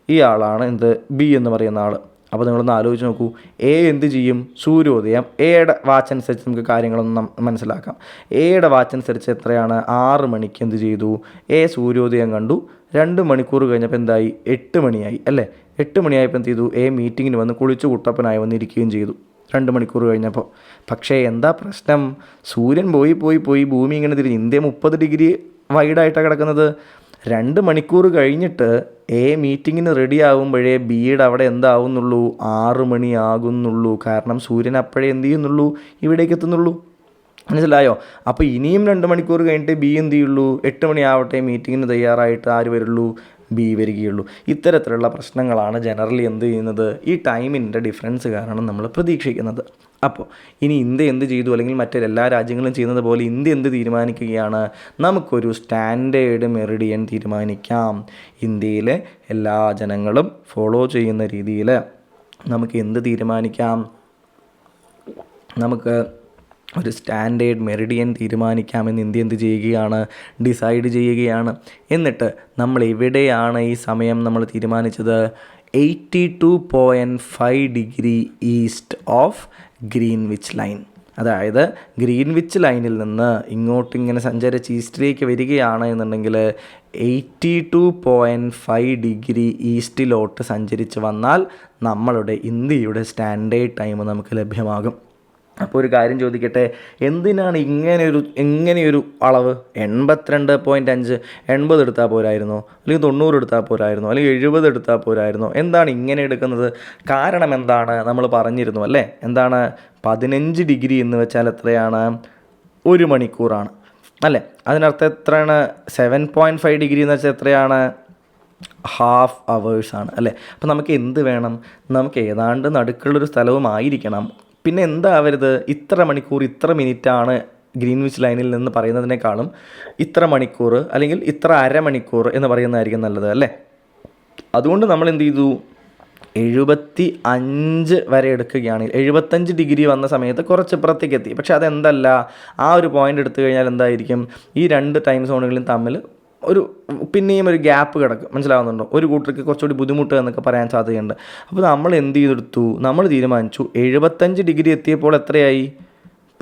ഇയാളാണ് എന്ത് ബി എന്ന് പറയുന്ന ആൾ. അപ്പോൾ നിങ്ങളൊന്ന് ആലോചിച്ച് നോക്കൂ, എ എന്ത് ചെയ്യും, സൂര്യോദയം എയുടെ വാച്ച് അനുസരിച്ച് നമുക്ക് കാര്യങ്ങളൊന്നും മനസ്സിലാക്കാം. എയുടെ വാച്ച് അനുസരിച്ച് എത്രയാണ്, 6 മണിക്ക് എന്ത് ചെയ്തു, എ സൂര്യോദയം കണ്ടു. 2 മണിക്കൂർ കഴിഞ്ഞപ്പോൾ എന്തായി, 8 മണിയായി അല്ലേ? 8 മണിയായപ്പോൾ എന്ത് ചെയ്തു, എ മീറ്റിങ്ങിന് വന്ന് കുളിച്ചു കുട്ടപ്പനായി വന്നിരിക്കുകയും ചെയ്തു 2 മണിക്കൂർ കഴിഞ്ഞപ്പോൾ. പക്ഷേ എന്താ പ്രശ്നം, സൂര്യൻ പോയി ഭൂമി ഇങ്ങനെ തിരിഞ്ഞ് ഇന്ത്യ 30 ഡിഗ്രി വൈഡായിട്ടാണ് കിടക്കുന്നത്. 2 മണിക്കൂർ കഴിഞ്ഞിട്ട് എ മീറ്റിങ്ങിന് റെഡി ആകുമ്പോഴേ ബിയുടെ അവിടെ എന്താവുന്നുള്ളൂ, 6 മണി ആകുന്നുള്ളൂ. കാരണം സൂര്യൻ അപ്പോഴേ എന്ത് ചെയ്യുന്നുള്ളൂ, ഇവിടേക്ക് എത്തുന്നുള്ളൂ. മനസ്സിലായോ? അപ്പോൾ ഇനിയും 2 മണിക്കൂർ കഴിഞ്ഞിട്ട് ബി എന്ത് ചെയ്യുള്ളൂ, 8 മണിയാവട്ടെ മീറ്റിങ്ങിന് തയ്യാറായിട്ട് ആര് വരുള്ളൂ, ബി വരികയുള്ളൂ. ഇത്തരത്തിലുള്ള പ്രശ്നങ്ങളാണ് ജനറലി എന്ത് ചെയ്യുന്നത്, ഈ ടൈമിൻ്റെ ഡിഫറൻസ് കാരണം നമ്മൾ പ്രതീക്ഷിക്കുന്നത്. അപ്പോൾ ഇനി ഇന്ത്യ എന്ത് ചെയ്തു, അല്ലെങ്കിൽ മറ്റെല്ലാ രാജ്യങ്ങളും ചെയ്യുന്നത് പോലെ ഇന്ത്യ എന്ത് തീരുമാനിക്കുകയാണ്, നമുക്കൊരു സ്റ്റാൻഡേർഡ് മെറിഡിയൻ തീരുമാനിക്കാം. ഇന്ത്യയിലെ എല്ലാ ജനങ്ങളും ഫോളോ ചെയ്യുന്ന രീതിയിൽ നമുക്ക് എന്ത് തീരുമാനിക്കാം, നമുക്ക് ഒരു സ്റ്റാൻഡേർഡ് മെറിഡിയൻ തീരുമാനിക്കാമെന്ന് ഇന്ത്യ എന്ത് ചെയ്യുകയാണ്, ഡിസൈഡ് ചെയ്യുകയാണ്. എന്നിട്ട് നമ്മൾ എവിടെയാണ് ഈ സമയം നമ്മൾ തീരുമാനിച്ചത്, 82.5 degree east of Greenwich line. അതായത് ഗ്രീൻവിച്ച് ലൈനിൽ നിന്ന് ഇങ്ങനെ സഞ്ചരിച്ച് ഈസ്റ്റിലേക്ക് വരികയാണ് എന്നുണ്ടെങ്കിൽ 82.5 ഡിഗ്രി ഈസ്റ്റിലോട്ട് സഞ്ചരിച്ച് വന്നാൽ നമ്മളുടെ ഇന്ത്യയുടെ സ്റ്റാൻഡേർഡ് ടൈം നമുക്ക് ലഭ്യമാകും. അപ്പോൾ ഒരു കാര്യം ചോദിക്കട്ടെ, എന്തിനാണ് ഇങ്ങനെയൊരു അളവ് 82.5, 80 എടുത്താൽ പോരായിരുന്നോ, അല്ലെങ്കിൽ 90 എടുത്താൽ പോരായിരുന്നോ, അല്ലെങ്കിൽ 70 എടുത്താൽ പോരായിരുന്നോ, എന്താണ് ഇങ്ങനെ എടുക്കുന്നത്? കാരണം എന്താണ്, നമ്മൾ പറഞ്ഞിരുന്നു അല്ലേ, എന്താണ് 15 ഡിഗ്രി എന്ന് വെച്ചാൽ എത്രയാണ്, 1 മണിക്കൂറാണ് അല്ലേ? അതിനർത്ഥം എത്രയാണ്, 7.5 ഡിഗ്രി എന്ന് വെച്ചാൽ എത്രയാണ്, ഹാഫ് അവേഴ്സാണ് അല്ലേ? അപ്പോൾ നമുക്ക് എന്ത് വേണം, നമുക്ക് ഏതാണ്ട് നടുക്കുള്ളൊരു സ്ഥലവും ആയിരിക്കണം. പിന്നെ എന്താവരുത്, ഇത്ര മണിക്കൂർ ഇത്ര മിനിറ്റാണ് ഗ്രീൻവിച്ച് ലൈനിൽ നിന്ന് പറയുന്നതിനേക്കാളും ഇത്ര മണിക്കൂർ അല്ലെങ്കിൽ ഇത്ര അരമണിക്കൂർ എന്ന് പറയുന്നതായിരിക്കും നല്ലത് അല്ലേ. അതുകൊണ്ട് നമ്മൾ എന്ത് ചെയ്തു, 75 വരെ എടുക്കുകയാണെങ്കിൽ 75 ഡിഗ്രി വന്ന സമയത്ത് കുറച്ച് ഇപ്പുറത്തേക്ക് എത്തി. പക്ഷെ അതെന്തല്ല, ആ ഒരു പോയിൻ്റ് എടുത്തു കഴിഞ്ഞാൽ എന്തായിരിക്കും, ഈ 2 ടൈം സോണുകളും തമ്മിൽ പിന്നെയും ഒരു ഗ്യാപ്പ് കിടക്കും. മനസ്സിലാവുന്നുണ്ടോ? ഒരു കൂട്ടർക്ക് കുറച്ചുകൂടി ബുദ്ധിമുട്ട് എന്നൊക്കെ പറയാൻ സാധ്യതയുണ്ട്. അപ്പോൾ നമ്മൾ എന്ത് ചെയ്തെടുത്തു, നമ്മൾ തീരുമാനിച്ചു 75 ഡിഗ്രി എത്തിയപ്പോൾ എത്രയായി,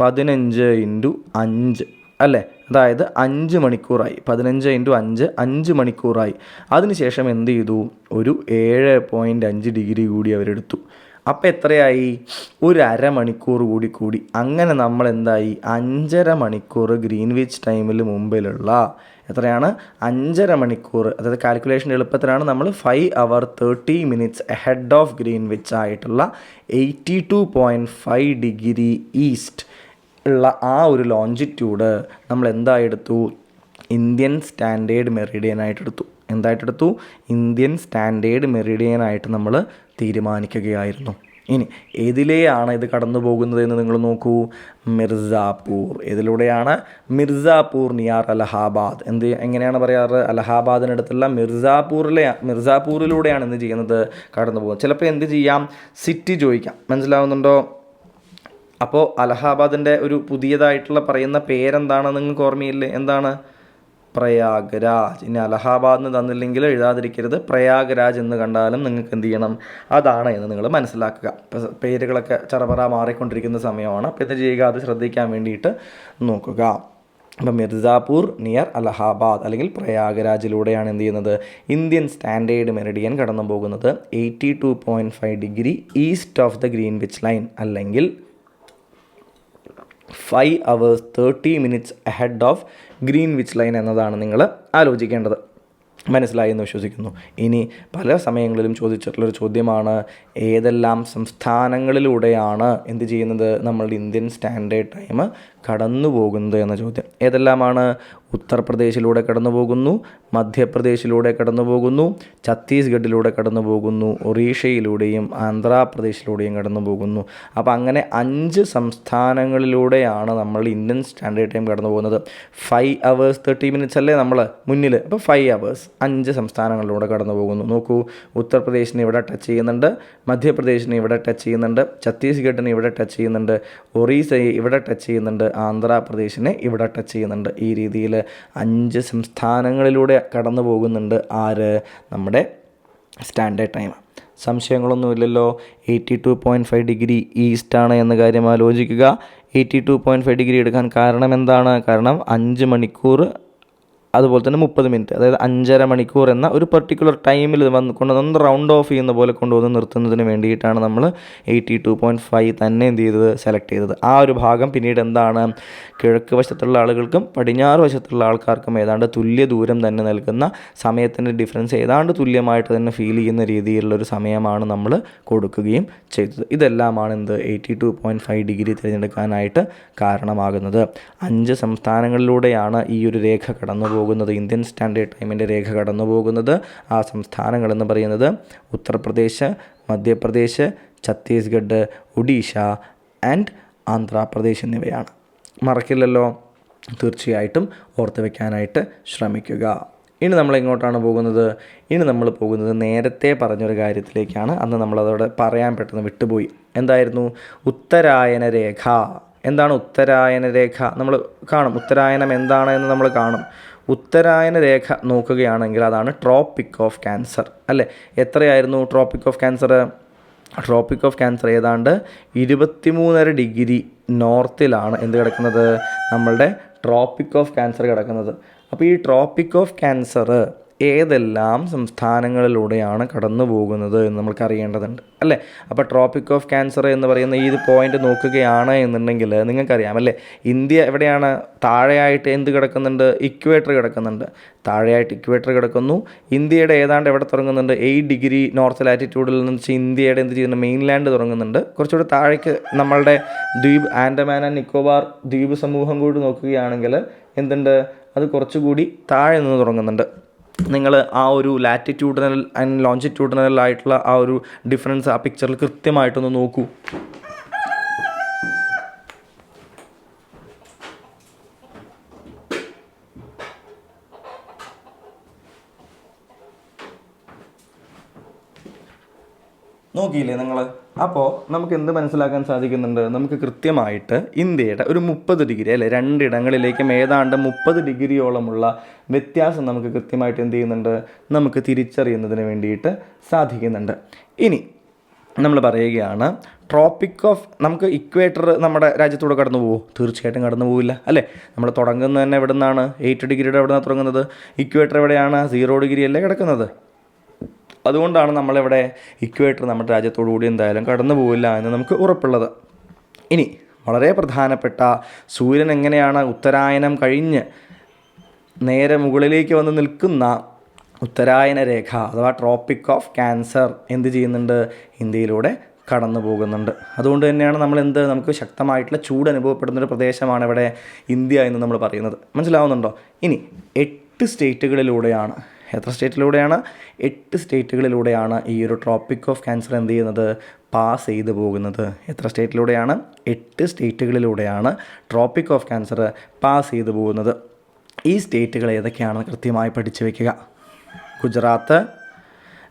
15 × 5 അല്ലേ, അതായത് 5 മണിക്കൂറായി. 15 × 5 5 മണിക്കൂറായി. അതിനുശേഷം എന്ത് ചെയ്തു, ഒരു 7.5 ഡിഗ്രി കൂടി അവരെടുത്തു. അപ്പോൾ എത്രയായി, ഒരു അരമണിക്കൂർ കൂടി. അങ്ങനെ നമ്മൾ എന്തായി, 5.5 മണിക്കൂർ ഗ്രീൻവിച്ച് ടൈമിൽ മുമ്പിലുള്ള എത്രയാണ്, 5.5 മണിക്കൂർ. അതായത് കാൽക്കുലേഷൻ എളുപ്പത്തിലാണ് നമ്മൾ 5 hours 30 minutes ahead of Greenwich ആയിട്ടുള്ള 82.5 ഡിഗ്രി ഈസ്റ്റ് ഉള്ള ആ ഒരു ലോഞ്ചിറ്റ്യൂഡ് നമ്മൾ എന്തായെടുത്തു, ഇന്ത്യൻ സ്റ്റാൻഡേർഡ് മെറിഡിയനായിട്ടെടുത്തു. എന്തായിട്ടെടുത്തു, ഇന്ത്യൻ സ്റ്റാൻഡേർഡ് മെറിഡിയനായിട്ട് നമ്മൾ തീരുമാനിക്കുകയായിരുന്നു. ഇനി ഏതിലെയാണ് ഇത് കടന്നു പോകുന്നത് എന്ന് നിങ്ങൾ നോക്കൂ, മിർസാപൂർ. ഏതിലൂടെയാണ്, മിർസാപൂർ നിയർ അലഹാബാദ്. എങ്ങനെയാണ് പറയാറ്, അലഹാബാദിനടുത്തുള്ള മിർസാപൂരിലൂടെയാണ് എന്ത് ചെയ്യുന്നത്, കടന്നു പോകുന്നത്. ചിലപ്പോൾ എന്ത് ചെയ്യാം, സിറ്റി ചോദിക്കാം. മനസ്സിലാവുന്നുണ്ടോ? അപ്പോൾ അലഹാബാദിൻ്റെ ഒരു പുതിയതായിട്ടുള്ള പറയുന്ന പേരെന്താണെന്ന് നിങ്ങൾക്ക് ഓർമ്മയില്ലേ, എന്താണ്, പ്രയാഗ്രാജ്. ഇനി അലഹാബാദിന് തന്നില്ലെങ്കിൽ എഴുതാതിരിക്കരുത്, പ്രയാഗ്രാജ് എന്ന് കണ്ടാലും നിങ്ങൾക്ക് എന്ത് ചെയ്യണം, അതാണ് എന്ന് നിങ്ങൾ മനസ്സിലാക്കുക. ഇപ്പോൾ പേരുകളൊക്കെ ചറപറ മാറിക്കൊണ്ടിരിക്കുന്ന സമയമാണ്. അപ്പോൾ ഇത് ചെയ്യുക, അത് ശ്രദ്ധിക്കാൻ വേണ്ടിയിട്ട് നോക്കുക. അപ്പോൾ മിർസാപൂർ നിയർ അലഹാബാദ് അല്ലെങ്കിൽ പ്രയാഗ്രാജിലൂടെയാണ് എന്ത് ചെയ്യുന്നത്, ഇന്ത്യൻ സ്റ്റാൻഡേർഡ് മെറിഡിയൻ കടന്നു പോകുന്നത്. 82.5 degree east of the Greenwich line, അല്ലെങ്കിൽ 5 hours 30 minutes ahead of Greenwich line എന്നതാണ് നിങ്ങൾ ആലോചിക്കേണ്ടത്. മനസ്സിലായി എന്ന് വിശ്വസിക്കുന്നു. ഇനി പല സമയങ്ങളിലും ചോദിച്ചിട്ടുള്ളൊരു ചോദ്യമാണ്, ഏതെല്ലാം സംസ്ഥാനങ്ങളിലൂടെയാണ് എന്ത് ചെയ്യുന്നത്, നമ്മളുടെ ഇന്ത്യൻ സ്റ്റാൻഡേർഡ് ടൈം കടന്നു പോകുന്നത് എന്ന ചോദ്യം. ഏതെല്ലാമാണ്, ഉത്തർപ്രദേശിലൂടെ കടന്നു പോകുന്നു, മധ്യപ്രദേശിലൂടെ കടന്നു പോകുന്നു, ഛത്തീസ്ഗഡിലൂടെ കടന്നു പോകുന്നു, ഒറീഷയിലൂടെയും ആന്ധ്രാപ്രദേശിലൂടെയും കടന്നു പോകുന്നു. അപ്പോൾ അങ്ങനെ 5 സംസ്ഥാനങ്ങളിലൂടെയാണ് നമ്മൾ ഇന്ത്യൻ സ്റ്റാൻഡേർഡ് ടൈം കടന്നു പോകുന്നത്. 5 hours 30 minutes അല്ലേ നമ്മൾ മുന്നിൽ, അപ്പോൾ 5 hours 5 സംസ്ഥാനങ്ങളിലൂടെ കടന്നു പോകുന്നു. നോക്കൂ, ഉത്തർപ്രദേശിനെ ഇവിടെ ടച്ച് ചെയ്യുന്നുണ്ട്, മധ്യപ്രദേശിനെ ഇവിടെ ടച്ച് ചെയ്യുന്നുണ്ട്, ഛത്തീസ്ഗഡിനെ ഇവിടെ ടച്ച് ചെയ്യുന്നുണ്ട്, ഒറീസയെ ഇവിടെ ടച്ച് ചെയ്യുന്നുണ്ട്, ആന്ധ്രാപ്രദേശിനെ ഇവിടെ ടച്ച് ചെയ്യുന്നുണ്ട്. ഈ രീതിയിൽ 5 സംസ്ഥാനങ്ങളിലൂടെ കടന്നു പോകുന്നുണ്ട് ആര്, നമ്മുടെ സ്റ്റാൻഡേർഡ് ടൈം. സംശയങ്ങളൊന്നുമില്ലല്ലോ. 82.5 ഡിഗ്രി ഈസ്റ്റാണ് എന്ന കാര്യം ആലോചിക്കുക. 82.5 ഡിഗ്രി എടുക്കാൻ കാരണം എന്താണ്, കാരണം 5 മണിക്കൂർ അതുപോലെ തന്നെ 30 മിനിറ്റ്, അതായത് 5.5 മണിക്കൂർ എന്ന ഒരു പെർട്ടിക്കുലർ ടൈമിൽ കൊണ്ടുവന്ന് റൗണ്ട് ഓഫ് ചെയ്യുന്ന പോലെ കൊണ്ടുവന്ന് നിർത്തുന്നതിന് വേണ്ടിയിട്ടാണ് നമ്മൾ 82.5 തന്നെ എന്ത് ചെയ്തത്, സെലക്ട് ചെയ്തത്. ആ ഒരു ഭാഗം പിന്നീട് എന്താണ്, കിഴക്ക് വശത്തുള്ള ആളുകൾക്കും പടിഞ്ഞാറ് വശത്തുള്ള ആൾക്കാർക്കും ഏതാണ്ട് തുല്യ ദൂരം തന്നെ നൽകുന്ന, സമയത്തിൻ്റെ ഡിഫറൻസ് ഏതാണ്ട് തുല്യമായിട്ട് തന്നെ ഫീൽ ചെയ്യുന്ന രീതിയിലുള്ളൊരു സമയമാണ് നമ്മൾ കൊടുക്കുകയും ചെയ്തത്. ഇതെല്ലാമാണ് എന്ത് 82.5 ഡിഗ്രി തിരഞ്ഞെടുക്കാനായിട്ട് കാരണമാകുന്നത്. 5 സംസ്ഥാനങ്ങളിലൂടെയാണ് ഈ ഒരു രേഖ കടന്നു പോകുന്നത്, ഇന്ത്യൻ സ്റ്റാൻഡേർഡ് ടൈമിൻ്റെ രേഖ കടന്നു പോകുന്നത്. ആ സംസ്ഥാനങ്ങളെന്ന് പറയുന്നത് ഉത്തർപ്രദേശ്, മധ്യപ്രദേശ്, ഛത്തീസ്ഗഡ്, ഒഡീഷ ആൻഡ് ആന്ധ്രാപ്രദേശ് എന്നിവയാണ്. മറക്കില്ലല്ലോ, തീർച്ചയായിട്ടും ഓർത്ത് വയ്ക്കാനായിട്ട് ശ്രമിക്കുക. ഇനി നമ്മൾ എങ്ങോട്ടാണ് പോകുന്നത്, ഇനി നമ്മൾ പോകുന്നത് നേരത്തെ പറഞ്ഞൊരു കാര്യത്തിലേക്കാണ്. അന്ന് നമ്മളതോടെ പറയാൻ പെട്ടെന്ന് വിട്ടുപോയി. എന്തായിരുന്നു, ഉത്തരായന രേഖ. എന്താണ് ഉത്തരായന രേഖ, നമ്മൾ കാണും. ഉത്തരായനം എന്താണ് എന്ന് നമ്മൾ കാണും. ഉത്തരായന രേഖ നോക്കുകയാണെങ്കിൽ അതാണ് ട്രോപ്പിക് ഓഫ് ക്യാൻസർ അല്ലേ. എത്രയായിരുന്നു tropic of cancer? Tropic of cancer ഏതാണ്ട് 23.5 ഡിഗ്രി നോർത്തിലാണ് എന്ത് കിടക്കുന്നത്, നമ്മളുടെ ട്രോപ്പിക് ഓഫ് ക്യാൻസർ കിടക്കുന്നത്. അപ്പോൾ ഈ ട്രോപ്പിക് ഓഫ് ക്യാൻസർ ഏതെല്ലാം സംസ്ഥാനങ്ങളിലൂടെയാണ് കടന്നു പോകുന്നത് എന്ന് നമുക്ക് അറിയേണ്ടതുണ്ട് അല്ലേ. അപ്പോൾ ട്രോപ്പിക് ഓഫ് ക്യാൻസർ എന്ന് പറയുന്ന ഈ പോയിന്റ് നോക്കുകയാണ് എന്നുണ്ടെങ്കിൽ നിങ്ങൾക്കറിയാം അല്ലേ, ഇന്ത്യ എവിടെയാണ്, താഴെയായിട്ട് എന്ത് കിടക്കുന്നുണ്ട്, ഇക്വേറ്റർ കിടക്കുന്നുണ്ട്. താഴെയായിട്ട് ഇക്വേറ്റർ കിടക്കുന്നു. ഇന്ത്യയുടെ ഏതാണ്ട് എവിടെ തുടങ്ങുന്നുണ്ട്, 8 ഡിഗ്രി നോർത്ത് ലാറ്റിറ്റ്യൂഡിൽ നിന്ന് വെച്ച് ഇന്ത്യയുടെ എന്ത് ചെയ്യുന്നത്, മെയിൻലാൻഡ് തുടങ്ങുന്നുണ്ട്. കുറച്ചുകൂടി താഴേക്ക് നമ്മളുടെ ദ്വീപ്, ആൻഡമാൻ ആൻഡ് നിക്കോബാർ ദ്വീപ് സമൂഹം കൂടി നോക്കുകയാണെങ്കിൽ എന്തുണ്ട്, അത് കുറച്ചുകൂടി താഴെ നിന്ന് തുടങ്ങുന്നുണ്ട്. നിങ്ങൾ ആ ഒരു ലാറ്റിറ്റ്യൂഡിനൽ ആൻഡ് ലോഞ്ചിറ്റ്യൂഡിനൽ ആയിട്ടുള്ള ആ ഒരു ഡിഫറൻസ് ആ പിക്ചറിൽ കൃത്യമായിട്ടൊന്ന് നോക്കൂ. നോക്കിയില്ലേ നിങ്ങൾ? അപ്പോൾ നമുക്ക് എന്ത് മനസ്സിലാക്കാൻ സാധിക്കുന്നുണ്ട്? നമുക്ക് കൃത്യമായിട്ട് ഇന്ത്യയുടെ ഒരു 30 ഡിഗ്രി അല്ലേ, രണ്ടിടങ്ങളിലേക്കും ഏതാണ്ട് 30 ഡിഗ്രിയോളമുള്ള വ്യത്യാസം നമുക്ക് കൃത്യമായിട്ട് എന്ത് ചെയ്യുന്നുണ്ട്? നമുക്ക് തിരിച്ചറിയുന്നതിന് വേണ്ടിയിട്ട് സാധിക്കുന്നുണ്ട്. ഇനി നമ്മൾ പറയുകയാണ് ട്രോപ്പിക് ഓഫ്, നമുക്ക് ഇക്വേറ്റർ നമ്മുടെ രാജ്യത്തൂടെ കടന്നു പോകുമോ? തീർച്ചയായിട്ടും കടന്നു പോവില്ല അല്ലേ. നമ്മൾ തുടങ്ങുന്നത് തന്നെ എവിടെ നിന്നാണ്? 8 ഡിഗ്രിയുടെ എവിടെ നിന്നാണ് തുടങ്ങുന്നത്? ഇക്വേറ്റർ എവിടെയാണ്? 0 ഡിഗ്രി അല്ലേ കിടക്കുന്നത്. അതുകൊണ്ടാണ് നമ്മളിവിടെ ഇക്വേറ്റർ നമ്മുടെ രാജ്യത്തോടു കൂടി എന്തായാലും കടന്നു പോവില്ല എന്ന് നമുക്ക് ഉറപ്പുള്ളത്. ഇനി വളരെ പ്രധാനപ്പെട്ട, സൂര്യൻ എങ്ങനെയാണ് ഉത്തരായനം കഴിഞ്ഞ് നേരെ മുകളിലേക്ക് വന്ന് നിൽക്കുന്ന ഉത്തരായന രേഖ അഥവാ ട്രോപ്പിക് ഓഫ് ക്യാൻസർ എന്ത് ചെയ്യുന്നുണ്ട്? ഇന്ത്യയിലൂടെ കടന്നു പോകുന്നുണ്ട്. അതുകൊണ്ട് തന്നെയാണ് നമുക്ക് ശക്തമായിട്ടുള്ള ചൂട് അനുഭവപ്പെടുന്നൊരു പ്രദേശമാണ് ഇവിടെ ഇന്ത്യ എന്ന് നമ്മൾ പറയുന്നത്. മനസ്സിലാവുന്നുണ്ടോ? ഇനി 8 സ്റ്റേറ്റുകളിലൂടെയാണ്, എത്ര സ്റ്റേറ്റിലൂടെയാണ്? 8 സ്റ്റേറ്റുകളിലൂടെയാണ് ഈ ഒരു ട്രോപ്പിക് ഓഫ് ക്യാൻസർ എന്ത് ചെയ്യുന്നത്? പാസ് ചെയ്ത് പോകുന്നത്. എത്ര സ്റ്റേറ്റിലൂടെയാണ്? 8 സ്റ്റേറ്റുകളിലൂടെയാണ് ട്രോപ്പിക് ഓഫ് ക്യാൻസർ പാസ് ചെയ്ത് പോകുന്നത്. ഈ സ്റ്റേറ്റുകൾ ഏതൊക്കെയാണെന്ന് കൃത്യമായി പഠിച്ചു വയ്ക്കുക. ഗുജറാത്ത്,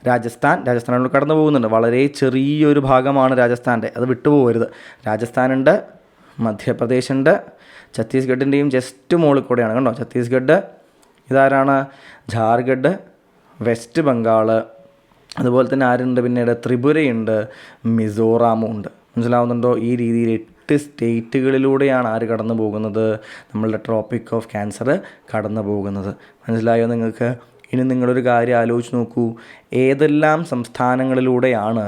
രാജസ്ഥാനിലൂടെ കടന്നു പോകുന്നുണ്ട്. വളരെ ചെറിയൊരു ഭാഗമാണ് രാജസ്ഥാൻ്റെ, അത് വിട്ടുപോകരുത്. രാജസ്ഥാനുണ്ട്, മധ്യപ്രദേശുണ്ട്, ഛത്തീസ്ഗഡിൻ്റെയും ജസ്റ്റ് മുകളിൽ കൂടെയാണ് കണ്ടോ. ഛത്തീസ്ഗഡ്, ഇതാരാണ്? ജാർഖണ്ഡ്, വെസ്റ്റ് ബംഗാൾ, അതുപോലെ തന്നെ ആരുണ്ട്? പിന്നീട് ത്രിപുരയുണ്ട്, മിസോറാമും ഉണ്ട്. മനസ്സിലാവുന്നുണ്ടോ? ഈ രീതിയിൽ 8 സ്റ്റേറ്റുകളിലൂടെയാണ് ആര് കടന്നു പോകുന്നത്? നമ്മളുടെ ട്രോപ്പിക് ഓഫ് ക്യാൻസർ കടന്നു പോകുന്നത്. മനസ്സിലായോ നിങ്ങൾക്ക്? ഇനി നിങ്ങളൊരു കാര്യം ആലോചിച്ച് നോക്കൂ. ഏതെല്ലാം സംസ്ഥാനങ്ങളിലൂടെയാണ്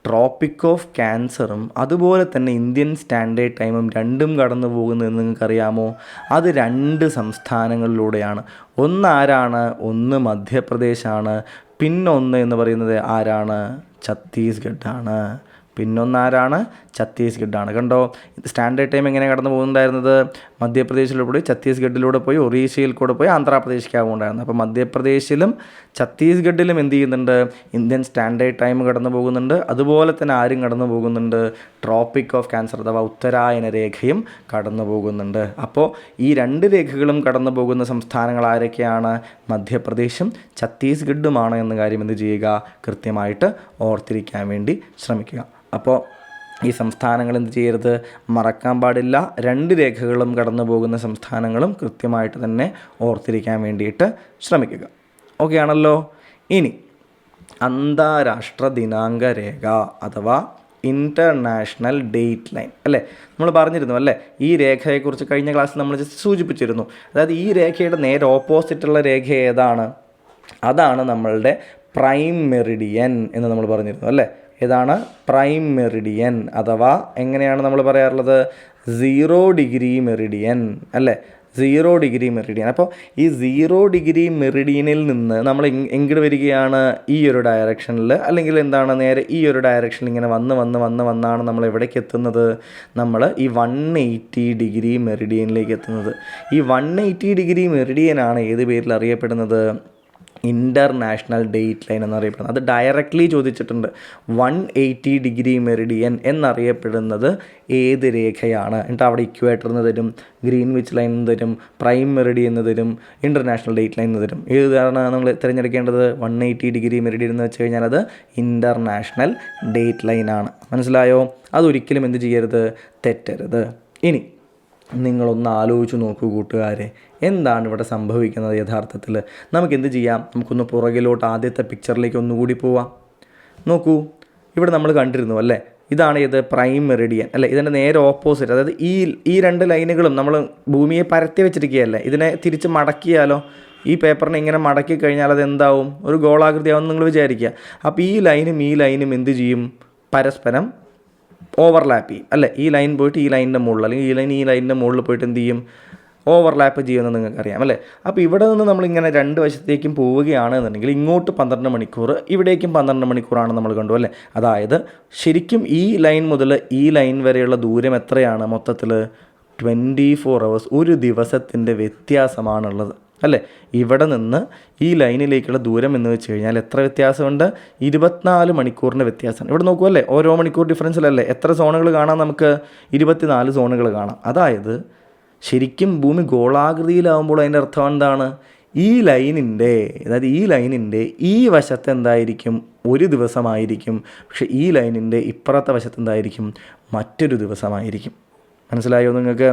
ട്രോപ്പിക് ഓഫ് ക്യാൻസറും അതുപോലെ തന്നെ ഇന്ത്യൻ സ്റ്റാൻഡേർഡ് ടൈമും രണ്ടും കടന്നു പോകുന്നതെന്ന് നിങ്ങൾക്കറിയാമോ? അത് 2 സംസ്ഥാനങ്ങളിലൂടെയാണ്. ആരാണ്? ഒന്ന് മധ്യപ്രദേശാണ്, പിന്നൊന്ന് എന്ന് പറയുന്നത് ആരാണ്? ഛത്തീസ്ഗഡാണ്. പിന്നൊന്നാരാണ്? ഛത്തീസ്ഗഡാണ്. കണ്ടോ, സ്റ്റാൻഡേർഡ് ടൈം എങ്ങനെ കടന്നു പോകുന്നുണ്ടായിരുന്നത്? മധ്യപ്രദേശിലൂടെ പോയി ഛത്തീസ്ഗഡിലൂടെ പോയി ഒറീസയിൽ കൂടെ പോയി ആന്ധ്രാപ്രദേശിലേക്കാവും ഉണ്ടായിരുന്നത്. അപ്പോൾ മധ്യപ്രദേശിലും ഛത്തീസ്ഗഡിലും എന്ത് ചെയ്യുന്നുണ്ട്? ഇന്ത്യൻ സ്റ്റാൻഡേർഡ് ടൈം കടന്നു പോകുന്നുണ്ട്. അതുപോലെ തന്നെ ആരും കടന്നു പോകുന്നുണ്ട്? ട്രോപ്പിക് ഓഫ് ക്യാൻസർ അഥവാ ഉത്തരായന രേഖയും കടന്നു പോകുന്നുണ്ട്. അപ്പോൾ ഈ 2 രേഖകളും കടന്നു പോകുന്ന സംസ്ഥാനങ്ങൾ ആരൊക്കെയാണ്? മധ്യപ്രദേശും ഛത്തീസ്ഗഡുമാണ് എന്ന കാര്യം എന്ത് ചെയ്യുക? കൃത്യമായിട്ട് ഓർത്തിരിക്കാൻ വേണ്ടി ശ്രമിക്കുക. അപ്പോൾ ഈ സംസ്ഥാനങ്ങൾ എന്ത് ചെയ്യരുത്? മറക്കാൻ പാടില്ല. 2 രേഖകളും കടന്നു പോകുന്ന സംസ്ഥാനങ്ങളും കൃത്യമായിട്ട് തന്നെ ഓർത്തിരിക്കാൻ വേണ്ടിയിട്ട് ശ്രമിക്കുക. ഓക്കെ ആണല്ലോ? ഇനി അന്താരാഷ്ട്ര ദിനാങ്ക രേഖ അഥവാ ഇൻ്റർനാഷണൽ ഡേറ്റ് ലൈൻ അല്ലേ, നമ്മൾ പറഞ്ഞിരുന്നു അല്ലേ? ഈ രേഖയെക്കുറിച്ച് കഴിഞ്ഞ ക്ലാസ്സിൽ നമ്മൾ ജസ്റ്റ് സൂചിപ്പിച്ചിരുന്നു. അതായത് ഈ രേഖയുടെ നേരെ ഓപ്പോസിറ്റുള്ള രേഖ ഏതാണ്? അതാണ് നമ്മളുടെ പ്രൈം മെറിഡിയൻ എന്ന് നമ്മൾ പറഞ്ഞിരുന്നു അല്ലേ? ഏതാണ്? പ്രൈം മെറിഡിയൻ അഥവാ എങ്ങനെയാണ് നമ്മൾ പറയാറുള്ളത്? 0 ഡിഗ്രി മെറിഡിയൻ അല്ലേ? 0 ഡിഗ്രി മെറിഡിയൻ. അപ്പോൾ ഈ 0 ഡിഗ്രി മെറിഡിയനിൽ നിന്ന് നമ്മൾ എങ്ങോട്ട് വരികയാണ്? ഈ ഒരു ഡയറക്ഷനിൽ, അല്ലെങ്കിൽ എന്താണ് നേരെ ഈ ഒരു ഡയറക്ഷനിൽ ഇങ്ങനെ വന്നാണ് നമ്മൾ എവിടേക്ക് എത്തുന്നത്? നമ്മൾ ഈ 180 ഡിഗ്രി മെറിഡിയനിലേക്ക് എത്തുന്നത്. ഈ 180 ഡിഗ്രി മെറിഡിയനാണ് ഏത് പേരിൽ അറിയപ്പെടുന്നത്? ഇൻ്റർനാഷണൽ ഡേറ്റ് ലൈൻ എന്നറിയപ്പെടുന്നത്. അത് ഡയറക്റ്റ്ലി ചോദിച്ചിട്ടുണ്ട്. 180 ഡിഗ്രി മെറിഡിയൻ എന്നറിയപ്പെടുന്നത് ഏത് രേഖയാണ്? എന്നിട്ട് അവിടെ ഇക്വേറ്റർ എന്ന് തരും, ഗ്രീൻവിച്ച് ലൈൻ എന്ന് തരും, പ്രൈം മെറിഡിയൻ എന്ന് തരും, ഇൻ്റർനാഷണൽ ഡേറ്റ് ലൈൻ എന്ന് തരും. ഏതാണ് നമ്മൾ തിരഞ്ഞെടുക്കേണ്ടത്? 180 ഡിഗ്രി മെറിഡിയൻ എന്ന് വെച്ച് കഴിഞ്ഞാൽ അത് ഇൻ്റർനാഷണൽ ഡേറ്റ് ലൈനാണ്. മനസ്സിലായോ? അതൊരിക്കലും എന്ത് ചെയ്യരുത്? തെറ്റരുത്. ഇനി നിങ്ങളൊന്ന് ആലോചിച്ച് നോക്കൂ കൂട്ടുകാരെ, എന്താണ് ഇവിടെ സംഭവിക്കുന്നത് യഥാർത്ഥത്തിൽ? നമുക്കെന്ത് ചെയ്യാം? നമുക്കൊന്ന് പുറകിലോട്ട് ആദ്യത്തെ പിക്ചറിലേക്ക് ഒന്നുകൂടി പോവാം. നോക്കൂ, ഇവിടെ നമ്മൾ കണ്ടിരുന്നു അല്ലേ? ഇതാണ് ഇത് പ്രൈം മെറിഡിയൻ അല്ലേ? ഇതിൻ്റെ നേരെ ഓപ്പോസിറ്റ്, അതായത് ഈ 2 ലൈനുകളും നമ്മൾ ഭൂമിയെ പരത്തി വെച്ചിരിക്കുകയല്ലേ? ഇതിനെ തിരിച്ച് മടക്കിയാലോ? ഈ പേപ്പറിനെ ഇങ്ങനെ മടക്കി കഴിഞ്ഞാൽ അത് എന്താവും? ഒരു ഗോളാകൃതിയാവും നിങ്ങൾ വിചാരിക്കുക. അപ്പോൾ ഈ ലൈനും എന്ത് ചെയ്യും? പരസ്പരം ഓവർലാപ്പ് ചെയ്യും അല്ലേ? ഈ ലൈൻ പോയിട്ട് ഈ ലൈനിൻ്റെ മുകളിൽ, അല്ലെങ്കിൽ ഈ ലൈനിൻ്റെ മുകളിൽ പോയിട്ട് എന്ത് ചെയ്യും? ഓവർലാപ്പ് ചെയ്യുമെന്ന് നിങ്ങൾക്കറിയാം അല്ലേ? അപ്പോൾ ഇവിടെ നിന്ന് നമ്മളിങ്ങനെ 2 വശത്തേക്കും പോവുകയാണെന്നുണ്ടെങ്കിൽ ഇങ്ങോട്ട് 12 മണിക്കൂർ, ഇവിടേക്കും 12 മണിക്കൂറാണ് നമ്മൾ കണ്ടു അല്ലേ? അതായത് ശരിക്കും ഈ ലൈൻ മുതൽ ഈ ലൈൻ വരെയുള്ള ദൂരം എത്രയാണ്? മൊത്തത്തിൽ 24 hours, ഒരു ദിവസത്തിൻ്റെ വ്യത്യാസമാണുള്ളത് അല്ലേ? ഇവിടെ നിന്ന് ഈ ലൈനിലേക്കുള്ള ദൂരം എന്ന് വെച്ച് കഴിഞ്ഞാൽ എത്ര വ്യത്യാസമുണ്ട്? 24 മണിക്കൂറിൻ്റെ വ്യത്യാസമാണ്. ഇവിടെ നോക്കൂ അല്ലേ? ഓരോ മണിക്കൂർ ഡിഫറൻസിലല്ലേ? എത്ര സോണുകൾ കാണാം നമുക്ക്? 24 സോണുകൾ കാണാം. അതായത് ശരിക്കും ഭൂമി ഗോളാകൃതിയിലാവുമ്പോൾ അതിൻ്റെ അർത്ഥം എന്താണ്? ഈ ലൈനിൻ്റെ ഈ വശത്ത് എന്തായിരിക്കും? ഒരു ദിവസമായിരിക്കും. പക്ഷേ ഈ ലൈനിൻ്റെ ഇപ്പുറത്തെ വശത്ത് എന്തായിരിക്കും? മറ്റൊരു ദിവസമായിരിക്കും. മനസ്സിലായോ നിങ്ങൾക്ക്?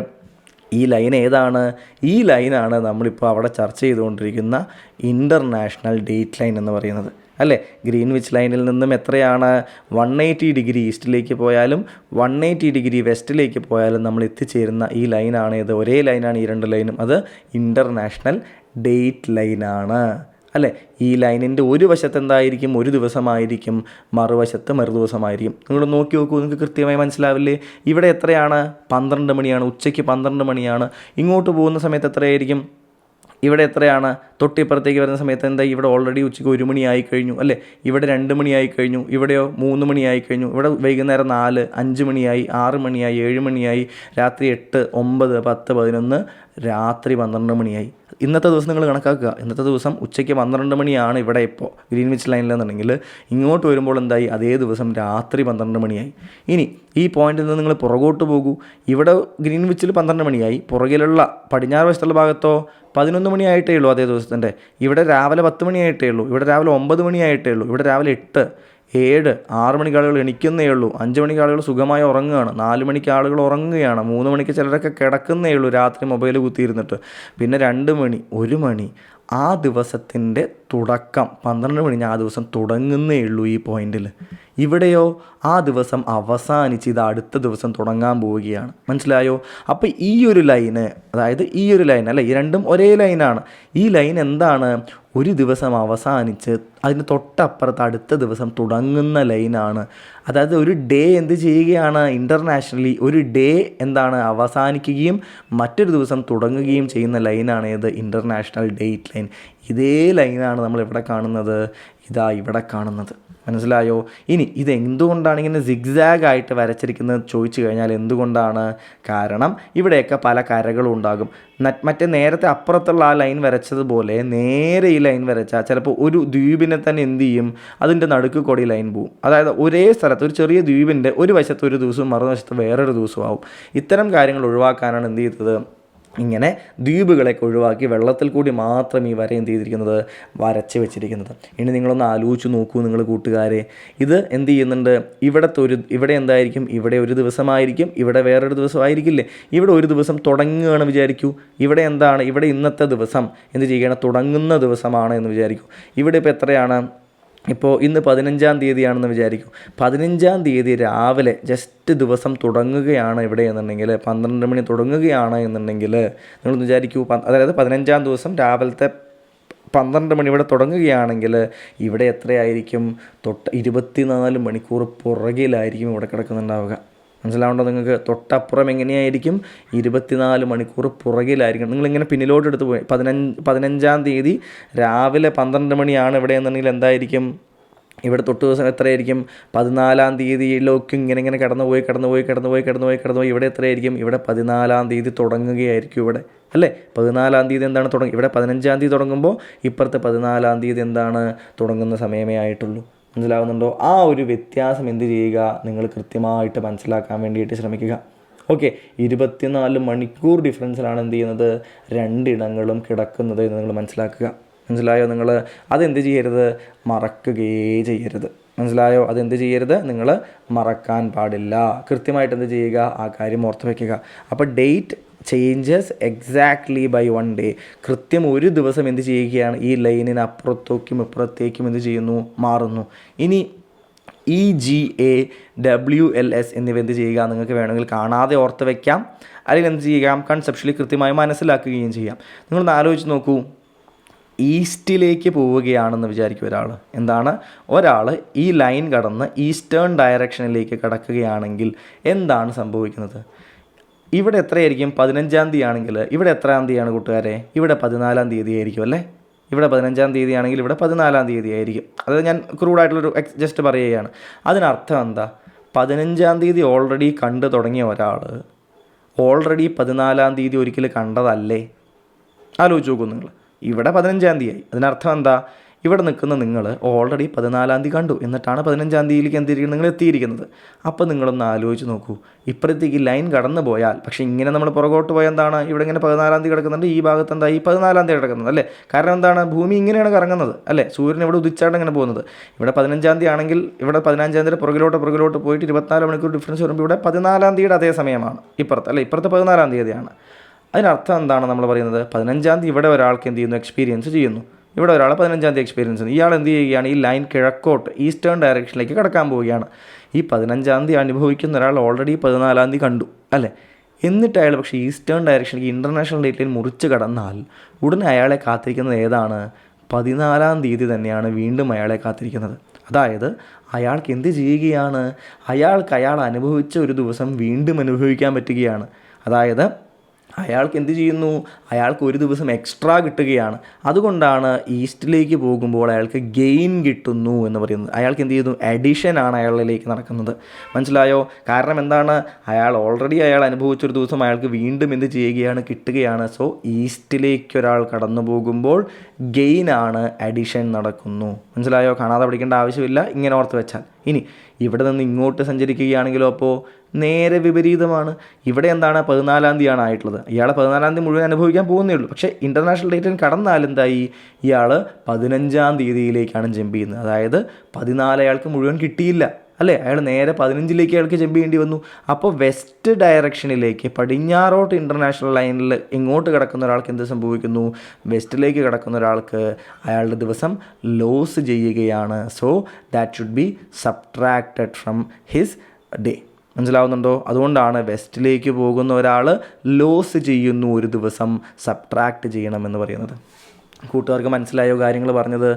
ഈ ലൈൻ ഏതാണ്? ഈ ലൈനാണ് നമ്മളിപ്പോൾ അവിടെ ചർച്ച ചെയ്തുകൊണ്ടിരിക്കുന്ന ഇൻ്റർനാഷണൽ ഡേറ്റ് ലൈൻ എന്ന് പറയുന്നത്, അല്ലേ? ഗ്രീൻവിച്ച് ലൈനിൽ നിന്നും എത്രയാണ്? 180 ഡിഗ്രി ഈസ്റ്റിലേക്ക് പോയാലും 180 ഡിഗ്രി വെസ്റ്റിലേക്ക് പോയാലും നമ്മൾ എത്തിച്ചേരുന്ന ഈ ലൈനാണ് ഇത്. ഒരേ ലൈനാണ് ഈ രണ്ട് ലൈനും. അത് ഇൻ്റർനാഷണൽ ഡേറ്റ് ലൈനാണ്, അല്ലേ? ഈ ലൈനിൻ്റെ ഒരു വശത്ത് എന്തായിരിക്കും? ഒരു ദിവസമായിരിക്കും, മറുവശത്ത് മറുദിവസമായിരിക്കും. നിങ്ങൾ നോക്കി നോക്കൂ, നിങ്ങൾക്ക് കൃത്യമായി മനസ്സിലാവില്ലേ? ഇവിടെ എത്രയാണ്? 12 മണിയാണ്, ഉച്ചയ്ക്ക് 12 മണിയാണ്. ഇങ്ങോട്ട് പോകുന്ന സമയത്ത് എത്രയായിരിക്കും? ഇവിടെ എത്രയാണ്? തൊട്ടിപ്പുറത്തേക്ക് വരുന്ന സമയത്ത് എന്താ? ഇവിടെ ഓൾറെഡി ഉച്ചയ്ക്ക് 1 മണിയായി കഴിഞ്ഞു, അല്ലേ? ഇവിടെ 2 മണിയായി കഴിഞ്ഞു. ഇവിടെയോ 3 മണിയായി കഴിഞ്ഞു. ഇവിടെ വൈകുന്നേരം 4, 5 മണിയായി, 6 മണിയായി, 7 മണിയായി, രാത്രി 8, 9, 10, 11, രാത്രി 12 മണിയായി. ഇന്നത്തെ ദിവസം നിങ്ങൾ കണക്കാക്കുക. ഇന്നത്തെ ദിവസം ഉച്ചയ്ക്ക് 12 മണിയാണ് ഇവിടെ ഇപ്പോൾ ഗ്രീൻവിച്ച് ലൈനിലെന്നുണ്ടെങ്കിൽ ഇങ്ങോട്ട് വരുമ്പോൾ എന്തായി? അതേ ദിവസം രാത്രി 12 മണിയായി. ഇനി ഈ പോയിന്റിൽ നിന്ന് നിങ്ങൾ പുറകോട്ട് പോകൂ. ഇവിടെ ഗ്രീൻവിച്ചിൽ 12 മണിയായി. പുറകിലുള്ള പടിഞ്ഞാറ് വശത്തുള്ള ഭാഗത്തോ 11 മണിയായിട്ടേ ഉള്ളൂ അതേ ദിവസത്തിൻ്റെ. ഇവിടെ രാവിലെ 10 മണിയായിട്ടേ ഉള്ളൂ. ഇവിടെ രാവിലെ 9 മണിയായിട്ടേ ഉള്ളൂ. ഇവിടെ രാവിലെ 8, 7, 6 മണിക്ക് ആളുകൾ എണിക്കുന്നേ ഉള്ളൂ. 5 മണിക്ക് ആളുകൾ സുഖമായി ഉറങ്ങുകയാണ്. 4 മണിക്ക് ആളുകൾ ഉറങ്ങുകയാണ്. 3 മണിക്ക് ചിലരൊക്കെ കിടക്കുന്നേ ഉള്ളൂ രാത്രി മൊബൈൽ കുത്തിയിരുന്നിട്ട്. പിന്നെ 2 മണി, 1 മണി, ആ ദിവസത്തിൻ്റെ തുടക്കം 12 മണിന് ആ ദിവസം തുടങ്ങുന്നേ ഉള്ളൂ ഈ പോയിന്റിൽ. ഇവിടെയോ ആ ദിവസം അവസാനിച്ച് ഇത് അടുത്ത ദിവസം തുടങ്ങാൻ പോവുകയാണ്. മനസ്സിലായോ? അപ്പോൾ ഈ ഒരു ലൈന്, അതായത് ഈ ഒരു ലൈൻ, അല്ല, ഈ രണ്ടും ഒരേ ലൈനാണ്. ഈ ലൈൻ എന്താണ്? ഒരു ദിവസം അവസാനിച്ച് അതിന് തൊട്ടപ്പുറത്ത് അടുത്ത ദിവസം തുടങ്ങുന്ന ലൈനാണ്. അതായത് ഒരു ഡേ എന്ത് ചെയ്യുകയാണ്? ഇൻ്റർനാഷണലി ഒരു ഡേ എന്താണ്? അവസാനിക്കുകയും മറ്റൊരു ദിവസം തുടങ്ങുകയും ചെയ്യുന്ന ലൈനാണ് ഏത്? International date line. ഇതേ ലൈനാണ് നമ്മൾ ഇവിടെ കാണുന്നത്. ഇതാ ഇവിടെ കാണുന്നത്. മനസ്സിലായോ? ഇനി ഇത് എന്തുകൊണ്ടാണ് ഇങ്ങനെ സിഗ്സാഗ് ആയിട്ട് വരച്ചിരിക്കുന്നത് ചോദിച്ചു കഴിഞ്ഞാൽ എന്തുകൊണ്ടാണ്? കാരണം ഇവിടെയൊക്കെ പല കരകളും ഉണ്ടാകും. മറ്റേ നേരത്തെ അപ്പുറത്തുള്ള ആ ലൈൻ വരച്ചതുപോലെ നേരെ ഈ ലൈൻ വരച്ചാൽ ചിലപ്പോൾ ഒരു ദ്വീപിനെ തന്നെ എന്ത് ചെയ്യും? അതിൻ്റെ നടുക്ക് കൂടി ലൈൻ പോവും. അതായത് ഒരേ സ്ഥലത്ത് ഒരു ചെറിയ ദ്വീപിൻ്റെ ഒരു വശത്ത് ഒരു ദിവസവും മറുവശത്ത് വേറൊരു ദിവസമാവും. ഇത്തരം കാര്യങ്ങൾ ഒഴിവാക്കാനാണ് എന്ത് ചെയ്തത്? ഇങ്ങനെ ദ്വീപുകളൊക്കെ ഒഴിവാക്കി വെള്ളത്തിൽ കൂടി മാത്രം ഈ വര എന്ത് ചെയ്തിരിക്കുന്നത്? വരച്ച് വെച്ചിരിക്കുന്നത്. ഇനി നിങ്ങളൊന്ന് ആലോചിച്ച് നോക്കൂ നിങ്ങൾ കൂട്ടുകാരെ. ഇത് എന്ത് ചെയ്യുന്നുണ്ട്? ഇവിടെ എന്തായിരിക്കും? ഇവിടെ ഒരു ദിവസമായിരിക്കും, ഇവിടെ വേറൊരു ദിവസമായിരിക്കില്ലേ? ഇവിടെ ഒരു ദിവസം തുടങ്ങുകയാണ് വിചാരിക്കൂ. ഇവിടെ എന്താണ്? ഇവിടെ ഇന്നത്തെ ദിവസം എന്ത് ചെയ്യുകയാണ്? തുടങ്ങുന്ന ദിവസമാണ് എന്ന് വിചാരിക്കൂ. ഇവിടെ ഇപ്പോൾ എത്രയാണ്? ഇപ്പോൾ ഇന്ന് 15-ാം തീയതിയാണെന്ന് വിചാരിക്കും. 15-ാം തീയതി രാവിലെ ജസ്റ്റ് ദിവസം തുടങ്ങുകയാണ് ഇവിടെ എന്നുണ്ടെങ്കിൽ, 12 മണി തുടങ്ങുകയാണ് എന്നുണ്ടെങ്കിൽ നിങ്ങളൊന്ന് വിചാരിക്കൂ. അതായത് 15-ാം ദിവസം രാവിലത്തെ 12 മണി ഇവിടെ തുടങ്ങുകയാണെങ്കിൽ ഇവിടെ എത്രയായിരിക്കും? 24 മണിക്കൂർ പുറകിലായിരിക്കും ഇവിടെ കിടക്കുന്നുണ്ടാവുക. മനസ്സിലാവുണ്ടോ നിങ്ങൾക്ക്? തൊട്ടപ്പുറം എങ്ങനെയായിരിക്കും? 24 മണിക്കൂർ പുറകിലായിരിക്കും. നിങ്ങളിങ്ങനെ പിന്നിലോട്ട് എടുത്ത് പോയി 15-ാം തീയതി രാവിലെ 12 മണിയാണ് ഇവിടെ എന്നുണ്ടെങ്കിൽ എന്തായിരിക്കും? ഇവിടെ തൊട്ട് ദിവസം എത്രയായിരിക്കും? 14-ാം തീയതിയിലേക്ക് ഇങ്ങനെ കടന്നു പോയി ഇവിടെ എത്രയായിരിക്കും? ഇവിടെ 14-ാം തീയതി തുടങ്ങുകയായിരിക്കും ഇവിടെ, അല്ലേ? 14-ാം തീയതി എന്താണ് തുടങ്ങി? ഇവിടെ 15-ാം തീയതി തുടങ്ങുമ്പോൾ ഇപ്പുറത്തെ 14-ാം തീയതി എന്താണ്? തുടങ്ങുന്ന സമയമേ ആയിട്ടുള്ളൂ. മനസ്സിലാവുന്നുണ്ടോ? ആ ഒരു വ്യത്യാസം എന്ത് ചെയ്യുക? നിങ്ങൾ കൃത്യമായിട്ട് മനസ്സിലാക്കാൻ വേണ്ടിയിട്ട് ശ്രമിക്കുക. ഓക്കെ, 24 മണിക്കൂർ ഡിഫറൻസിലാണ് എന്ത് ചെയ്യുന്നത്? രണ്ടിടങ്ങളും കിടക്കുന്നത് എന്ന് നിങ്ങൾ മനസ്സിലാക്കുക. മനസ്സിലായോ? നിങ്ങൾ അതെന്ത് ചെയ്യരുത്? മറക്കുകയേ ചെയ്യരുത്. മനസ്സിലായോ? അതെന്ത് ചെയ്യരുത്? നിങ്ങൾ മറക്കാൻ പാടില്ല. കൃത്യമായിട്ട് എന്ത് ചെയ്യുക? ആ കാര്യം ഓർത്ത് വയ്ക്കുക. അപ്പോൾ date changes exactly by 1 day. കൃത്യം ഒരു ദിവസം എന്ത് ചെയ്യുകയാണ്? ഈ ലൈനിന് അപ്പുറത്തേക്കും ഇപ്പുറത്തേക്കും എന്ത് ചെയ്യുന്നു? മാറുന്നു. ഇനി EGAWLS എന്നിവ എന്ത് ചെയ്യുക? നിങ്ങൾക്ക് വേണമെങ്കിൽ കാണാതെ ഓർത്ത് വയ്ക്കാം, അല്ലെങ്കിൽ എന്ത് ചെയ്യാം? കൺസെപ്ച്വലി കൃത്യമായി മനസ്സിലാക്കുകയും ചെയ്യാം. നിങ്ങളൊന്ന് ആലോചിച്ച് നോക്കൂ. ഈസ്റ്റിലേക്ക് പോവുകയാണെന്ന് വിചാരിക്കും ഒരാൾ. എന്താണ്? ഒരാൾ ഈ ലൈൻ കടന്ന് ഈസ്റ്റേൺ ഡയറക്ഷനിലേക്ക് കടക്കുകയാണെങ്കിൽ എന്താണ് സംഭവിക്കുന്നത്? ഇവിടെ എത്രയായിരിക്കും? 15-ാം തീയതി ആണെങ്കിൽ ഇവിടെ എത്രാം തീയതിയാണ് കൂട്ടുകാരെ? ഇവിടെ 14-ാം തീയതി ആയിരിക്കും, അല്ലേ? ഇവിടെ 15-ാം തീയതി ആണെങ്കിൽ ഇവിടെ 14-ാം തീയതി ആയിരിക്കും. അത് ഞാൻ ക്രൂഡായിട്ടുള്ളൊരു ജസ്റ്റ് പറയുകയാണ്. അതിനർത്ഥം എന്താ? 15-ാം തീയതി ഓൾറെഡി കണ്ടു തുടങ്ങിയ ഒരാൾ ഓൾറെഡി 14-ാം തീയതി ഒരിക്കൽ കണ്ടതല്ലേ? ആലോചിച്ച് നോക്കൂ നിങ്ങൾ. ഇവിടെ 15-ാം തീയതി ആയി. അതിനർത്ഥം എന്താ? ഇവിടെ നിൽക്കുന്ന നിങ്ങൾ ഓൾറെഡി 14-ാം തീയതി കണ്ടു, എന്നിട്ടാണ് 15-ാം തീയതിയിലേക്ക് എന്തിരിക്കുന്നത് നിങ്ങൾ എത്തിയിരിക്കുന്നത്. അപ്പോൾ നിങ്ങളൊന്ന് ആലോചിച്ച് നോക്കൂ, ഇപ്പുറത്തേക്ക് ലൈൻ കടന്നു പോയാൽ, പക്ഷേ ഇങ്ങനെ നമ്മൾ പുറകോട്ട് പോയാൽ എന്താണ്, ഇവിടെ ഇങ്ങനെ 14-ാം തീയതി കിടക്കുന്നുണ്ട്, ഈ ഭാഗത്ത് എന്താ ഈ 14-ാം തീയതി കിടക്കുന്നത് അല്ലേ? കാരണം എന്താണ്, ഭൂമി ഇങ്ങനെയാണ് കറങ്ങുന്നത് അല്ലേ, സൂര്യൻ ഇവിടെ ഉദിച്ചാണ് ഇങ്ങനെ പോകുന്നത്. ഇവിടെ 15-ാം തീയതി ആണെങ്കിൽ ഇവിടെ 15-ാം തീയതി പുറകിലോട്ട് പോയിട്ട് 24 മണിക്കൂർ ഡിഫറൻസ് വരുമ്പോൾ ഇവിടെ 14-ാം തീയതിയുടെ അതേ സമയമാണ് ഇപ്പുറത്ത് അല്ലേ, ഇപ്പുറത്ത് 14-ാം തീയതിയാണ്. അതിനർത്ഥം എന്താണ് നമ്മൾ പറയുന്നത്, 15-ാം തീയതി ഇവിടെ ഒരാൾക്ക് എന്ത് ചെയ്യുന്നു, എക്സ്പീരിയൻസ് ചെയ്യുന്നു. ഇവിടെ ഒരാൾ 15-ാം തീയതി എക്സ്പീരിയൻസ് ചെയ്യുന്നു. ഇയാൾ എന്ത് ചെയ്യുകയാണ്, ഈ ലൈൻ കിഴക്കോട്ട് ഈസ്റ്റേൺ ഡയറക്ഷനിലേക്ക് കടക്കാൻ പോവുകയാണ്. ഈ 15-ാം തീയതി അനുഭവിക്കുന്ന ഒരാൾ ഓൾറെഡി 14-ാം തീയതി കണ്ടു അല്ലേ, എന്നിട്ട് അയാൾ പക്ഷേ ഈസ്റ്റേൺ ഡയറക്ഷനിലേക്ക് ഇൻ്റർനാഷണൽ ഡേറ്റ് ലൈൻ മുറിച്ച് കടന്നാൽ ഉടനെ അയാളെ കാത്തിരിക്കുന്നത് ഏതാണ്, 14-ാം തീയതി തന്നെയാണ് വീണ്ടും അയാളെ കാത്തിരിക്കുന്നത്. അതായത് അയാൾക്ക് എന്ത് ചെയ്യുകയാണ്, അയാൾ അനുഭവിച്ച ഒരു ദിവസം വീണ്ടും അനുഭവിക്കാൻ പറ്റുകയാണ്. അതായത് അയാൾക്ക് എന്ത് ചെയ്യുന്നു, അയാൾക്ക് ഒരു ദിവസം എക്സ്ട്രാ കിട്ടുകയാണ്. അതുകൊണ്ടാണ് ഈസ്റ്റിലേക്ക് പോകുമ്പോൾ അയാൾക്ക് ഗെയിൻ കിട്ടുന്നു എന്ന് പറയുന്നത്. അയാൾക്ക് എന്ത് ചെയ്യുന്നു, അഡീഷനാണ് അയാളിലേക്ക് നടക്കുന്നത്. മനസ്സിലായോ? കാരണം എന്താണ്, അയാൾ അനുഭവിച്ചൊരു ദിവസം അയാൾക്ക് വീണ്ടും എന്ത് ചെയ്യുകയാണ്, കിട്ടുകയാണ്. സോ ഈസ്റ്റിലേക്ക് ഒരാൾ കടന്നു പോകുമ്പോൾ ഗെയിനാണ്, അഡീഷൻ നടക്കുന്നു. മനസ്സിലായോ? കാണാതെ പഠിക്കേണ്ട ആവശ്യമില്ല, ഇങ്ങനെ ഓർത്ത് വെച്ചാൽ. ഇനി ഇവിടെ നിന്ന് ഇങ്ങോട്ട് സഞ്ചരിക്കുകയാണെങ്കിലോ അപ്പോൾ നേരെ വിപരീതമാണ്. ഇവിടെ എന്താണ്, 14-ാം തീയതിയാണ് ആയിട്ടുള്ളത്. ഇയാൾ 14-ാം തീയതി മുഴുവൻ അനുഭവിക്കാൻ പോകുന്നേ ഉള്ളൂ. പക്ഷേ ഇൻ്റർനാഷണൽ ഡേറ്റിൽ കടന്നാൽ എന്തായി, ഇയാൾ 15-ാം തീയതിയിലേക്കാണ് ജമ്പ് ചെയ്യുന്നത്. അതായത് 14 അയാൾക്ക് മുഴുവൻ കിട്ടിയില്ല അല്ലേ, അയാൾ നേരെ 15-ലേക്ക് അയാൾക്ക് ജമ്പ് ചെയ്യേണ്ടി വന്നു. അപ്പോൾ വെസ്റ്റ് ഡയറക്ഷനിലേക്ക്, പടിഞ്ഞാറോട്ട് ഇൻ്റർനാഷണൽ ലൈനിൽ ഇങ്ങോട്ട് കിടക്കുന്ന ഒരാൾക്ക് എന്ത് സംഭവിക്കുന്നു, വെസ്റ്റിലേക്ക് കിടക്കുന്ന ഒരാൾക്ക് അയാളുടെ ദിവസം ലോസ് ചെയ്യുകയാണ്. So that should be subtracted from his day. മനസ്സിലാവുന്നുണ്ടോ? അതുകൊണ്ടാണ് വെസ്റ്റിലേക്ക് പോകുന്ന ഒരാൾ ലോസ് ചെയ്യുന്നു, ഒരു ദിവസം സബ്ട്രാക്റ്റ് ചെയ്യണമെന്ന് പറയുന്നത്. കൂട്ടുകാർക്ക് മനസ്സിലായോ കാര്യങ്ങൾ പറഞ്ഞത്?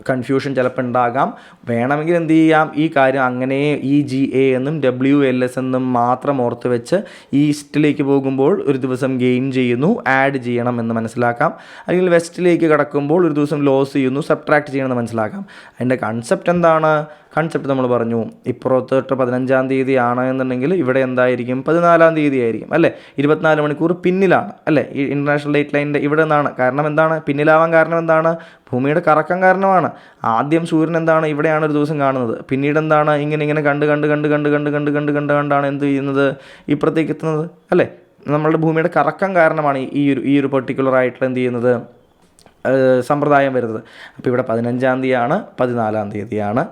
കൺഫ്യൂഷൻ ചിലപ്പോൾ ഉണ്ടാകാം. വേണമെങ്കിൽ എന്ത് ചെയ്യാം, ഈ കാര്യം അങ്ങനെ EGA എന്നും WLS എന്നും മാത്രം ഓർത്ത് വെച്ച് ഈസ്റ്റിലേക്ക് പോകുമ്പോൾ ഒരു ദിവസം ഗെയിൻ ചെയ്യുന്നു, ആഡ് ചെയ്യണം എന്ന് മനസ്സിലാക്കാം. അല്ലെങ്കിൽ വെസ്റ്റിലേക്ക് കടക്കുമ്പോൾ ഒരു ദിവസം ലോസ് ചെയ്യുന്നു, സബ്ട്രാക്ട് ചെയ്യണമെന്ന് മനസ്സിലാക്കാം. അതിൻ്റെ കൺസെപ്റ്റ് എന്താണ്? കൺസെപ്റ്റ് നമ്മൾ പറഞ്ഞു, ഇപ്പുറത്തോട്ട് 15-ാം തീയതി ആണ് എന്നുണ്ടെങ്കിൽ ഇവിടെ എന്തായിരിക്കും, 14-ാം തീയതി ആയിരിക്കും അല്ലേ. 24 മണിക്കൂർ പിന്നിലാണ് അല്ലേ ഈ ഇൻ്റർനാഷണൽ ഡേറ്റ് ലൈനിൻ്റെ ഇവിടെ നിന്നാണ്. കാരണം എന്താണ്, പിന്നിലാവാൻ കാരണം എന്താണ്, ഭൂമിയുടെ കറക്കം കാരണമാണ്. ആദ്യം സൂര്യൻ എന്താണ് ഇവിടെയാണ് ഒരു ദിവസം കാണുന്നത്, പിന്നീട് എന്താണ് ഇങ്ങനെ കണ്ടാണ് എന്ത് ചെയ്യുന്നത്, ഇപ്പുറത്തേക്ക് എത്തുന്നത് അല്ലേ. നമ്മളുടെ ഭൂമിയുടെ കറക്കം കാരണമാണ് ഈ ഒരു പെർട്ടിക്കുലർ ആയിട്ടുള്ള എന്ത് ചെയ്യുന്നത് സമ്പ്രദായം വരുന്നത്. അപ്പോൾ ഇവിടെ 15-ാം തീയതിയാണ്, 14-ാം തീയതിയാണ്.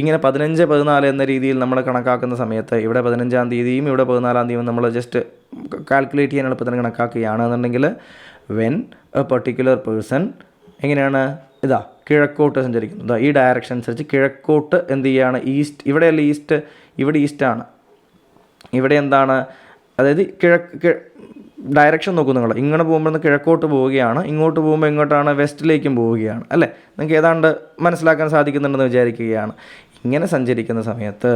ഇങ്ങനെ 15, 14 എന്ന രീതിയിൽ നമ്മൾ കണക്കാക്കുന്ന സമയത്ത് ഇവിടെ 15-ാം തീയതിയും ഇവിടെ 14-ാം തീയതിയും നമ്മൾ ജസ്റ്റ് കാൽക്കുലേറ്റ് ചെയ്യാൻ എളുപ്പത്തിന് കണക്കാക്കുകയാണെന്നുണ്ടെങ്കിൽ വെൻ എ പെർട്ടിക്കുലർ പേഴ്സൺ എങ്ങനെയാണ്, ഇതാ കിഴക്കോട്ട് സഞ്ചരിക്കുന്നു, ഈ ഡയറക്ഷൻ അനുസരിച്ച് കിഴക്കോട്ട് എന്ത് ചെയ്യുകയാണ്, ഈസ്റ്റ്, ഇവിടെയല്ല ഈസ്റ്റ്, ഇവിടെ ഈസ്റ്റാണ്. ഇവിടെ എന്താണ്, അതായത് ഡയറക്ഷൻ നോക്കും നിങ്ങൾ, ഇങ്ങനെ പോകുമ്പോൾ കിഴക്കോട്ട് പോവുകയാണ്, ഇങ്ങോട്ട് പോകുമ്പോൾ ഇങ്ങോട്ടാണ്, വെസ്റ്റിലേക്കും പോവുകയാണ് അല്ലേ. നിങ്ങൾക്ക് ഏതാണ്ട് മനസ്സിലാക്കാൻ സാധിക്കുന്നുണ്ടെന്ന് വിചാരിക്കുകയാണ്. ഇങ്ങനെ സഞ്ചരിക്കുന്ന സമയത്ത്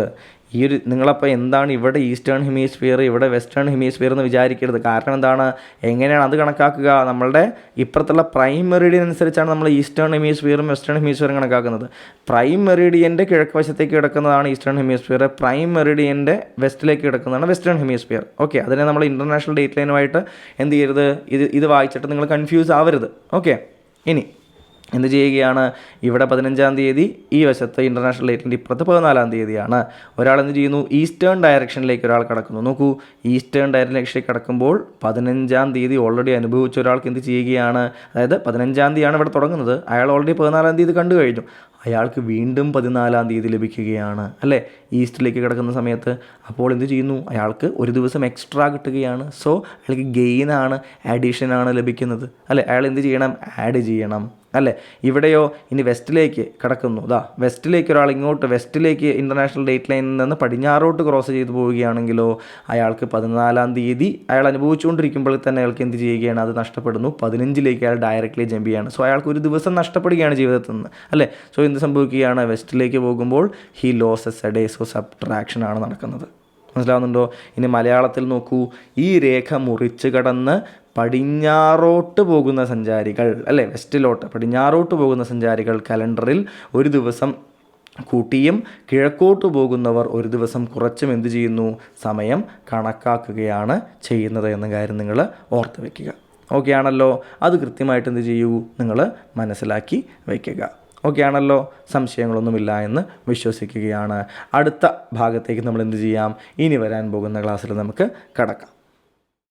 നിങ്ങളപ്പോൾ എന്താണ് ഇവിടെ ഈസ്റ്റേൺ ഹെമിസ്ഫിയർ ഇവിടെ വെസ്റ്റേൺ ഹെമിസ്ഫിയർ എന്ന് വിചാരിക്കരുത്. കാരണം എന്താണ്, എങ്ങനെയാണ് അത് കണക്കാക്കുക, നമ്മളുടെ ഇപ്പുറത്തുള്ള പ്രൈം മെറിഡിയൻ അനുസരിച്ചാണ് നമ്മൾ ഈസ്റ്റേൺ ഹെമിസ്ഫിയറും വെസ്റ്റേൺ ഹെമിസ്ഫിയറും കണക്കാക്കുന്നത്. പ്രൈം മെറിഡിയൻ്റെ കിഴക്ക് വശത്തേക്ക് കിടക്കുന്നതാണ് ഈസ്റ്റേൺ ഹെമിസ്ഫിയർ, പ്രൈം മെറിഡിയൻ്റെ വെസ്റ്റിലേക്ക് കിടക്കുന്നതാണ് വെസ്റ്റേൺ ഹെമിസ്ഫിയർ. ഓക്കെ, അതിനെ നമ്മൾ ഇൻ്റർനാഷണൽ ഡേറ്റ് ലൈനുമായിട്ട് എന്ത് ചെയ്യരുത്, ഇത് വായിച്ചിട്ട് നിങ്ങൾ കൺഫ്യൂസ് ആവരുത്. ഓക്കെ, ഇനി എന്ത് ചെയ്യുകയാണ്, ഇവിടെ 15-ാം തീയതി ഈ വശത്ത് ഇൻ്റർനാഷണൽ ഡേറ്റിൻ്റെ ഇപ്പുറത്ത് 14-ാം തീയതിയാണ്. ഒരാൾ എന്ത് ചെയ്യുന്നു, ഈസ്റ്റേൺ ഡയറക്ഷനിലേക്ക് ഒരാൾ കടക്കുന്നു. നോക്കൂ, ഈസ്റ്റേൺ ഡയറക്ഷനിലേക്ക് കടക്കുമ്പോൾ 15-ാം തീയതി ഓൾറെഡി അനുഭവിച്ച ഒരാൾക്ക് എന്ത് ചെയ്യുകയാണ്, അതായത് 15-ാം തീയതിയാണ് ഇവിടെ തുടങ്ങുന്നത്, അയാൾ ഓൾറെഡി 14-ാം തീയതി കണ്ടു കഴിഞ്ഞു, അയാൾക്ക് വീണ്ടും 14-ാം തീയതി ലഭിക്കുകയാണ് അല്ലേ ഈസ്റ്റിലേക്ക് കിടക്കുന്ന സമയത്ത്. അപ്പോൾ എന്ത് ചെയ്യുന്നു, അയാൾക്ക് ഒരു ദിവസം എക്സ്ട്രാ കിട്ടുകയാണ്. സോ അയാൾക്ക് ഗെയിനാണ്, അഡീഷനാണ് ലഭിക്കുന്നത് അല്ലേ. അയാൾ എന്ത് ചെയ്യണം, ആഡ് ചെയ്യണം അല്ലേ. ഇവിടെയോ ഇനി വെസ്റ്റിലേക്ക് കടക്കുന്നു, വെസ്റ്റിലേക്ക് ഒരാൾ ഇങ്ങോട്ട് വെസ്റ്റിലേക്ക് ഇൻ്റർനാഷണൽ ഡേറ്റ് ലൈനിൽ നിന്ന് പടിഞ്ഞാറോട്ട് ക്രോസ് ചെയ്ത് പോവുകയാണെങ്കിലോ അയാൾക്ക് 14-ാം തീയതി അയാൾ അനുഭവിച്ചുകൊണ്ടിരിക്കുമ്പോൾ തന്നെ അയാൾക്ക് എന്ത് ചെയ്യുകയാണ്, അത് നഷ്ടപ്പെടുന്നു. 15-ലേക്ക് അയാൾ ഡയറക്റ്റ്ലി ജമ്പ് ചെയ്യുകയാണ്. സോ അയാൾക്ക് ഒരു ദിവസം നഷ്ടപ്പെടുകയാണ് ജീവിതത്തിൽ നിന്ന് അല്ലേ. സോ എന്ത് സംഭവിക്കുകയാണ്, വെസ്റ്റിലേക്ക് പോകുമ്പോൾ he loses a day. So സബ്ട്രാക്ഷനാണ് നടക്കുന്നത്. മനസ്സിലാവുന്നുണ്ടോ? ഇനി മലയാളത്തിൽ നോക്കൂ, ഈ രേഖ മുറിച്ച് കടന്ന് പടിഞ്ഞാറോട്ട് പോകുന്ന സഞ്ചാരികൾ അല്ലേ, വെസ്റ്റിലോട്ട് പടിഞ്ഞാറോട്ട് പോകുന്ന സഞ്ചാരികൾ കലണ്ടറിൽ ഒരു ദിവസം കൂട്ടിയും കിഴക്കോട്ട് പോകുന്നവർ ഒരു ദിവസം കുറച്ചും എന്ത് ചെയ്യുന്നു, സമയം കണക്കാക്കുകയാണ് ചെയ്യുന്നത് എന്ന കാര്യം നിങ്ങൾ ഓർത്ത് വയ്ക്കുക. ഓക്കെ ആണല്ലോ? അത് കൃത്യമായിട്ട് എന്ത് ചെയ്യൂ, നിങ്ങൾ മനസ്സിലാക്കി വയ്ക്കുക. ഓക്കെ ആണല്ലോ, സംശയങ്ങളൊന്നുമില്ല എന്ന് വിശ്വസിക്കുകയാണ്. അടുത്ത ഭാഗത്തേക്ക് നമ്മൾ എന്ത് ചെയ്യാം, ഇനി വരാൻ പോകുന്ന ക്ലാസ്സിൽ നമുക്ക് കടക്കാം.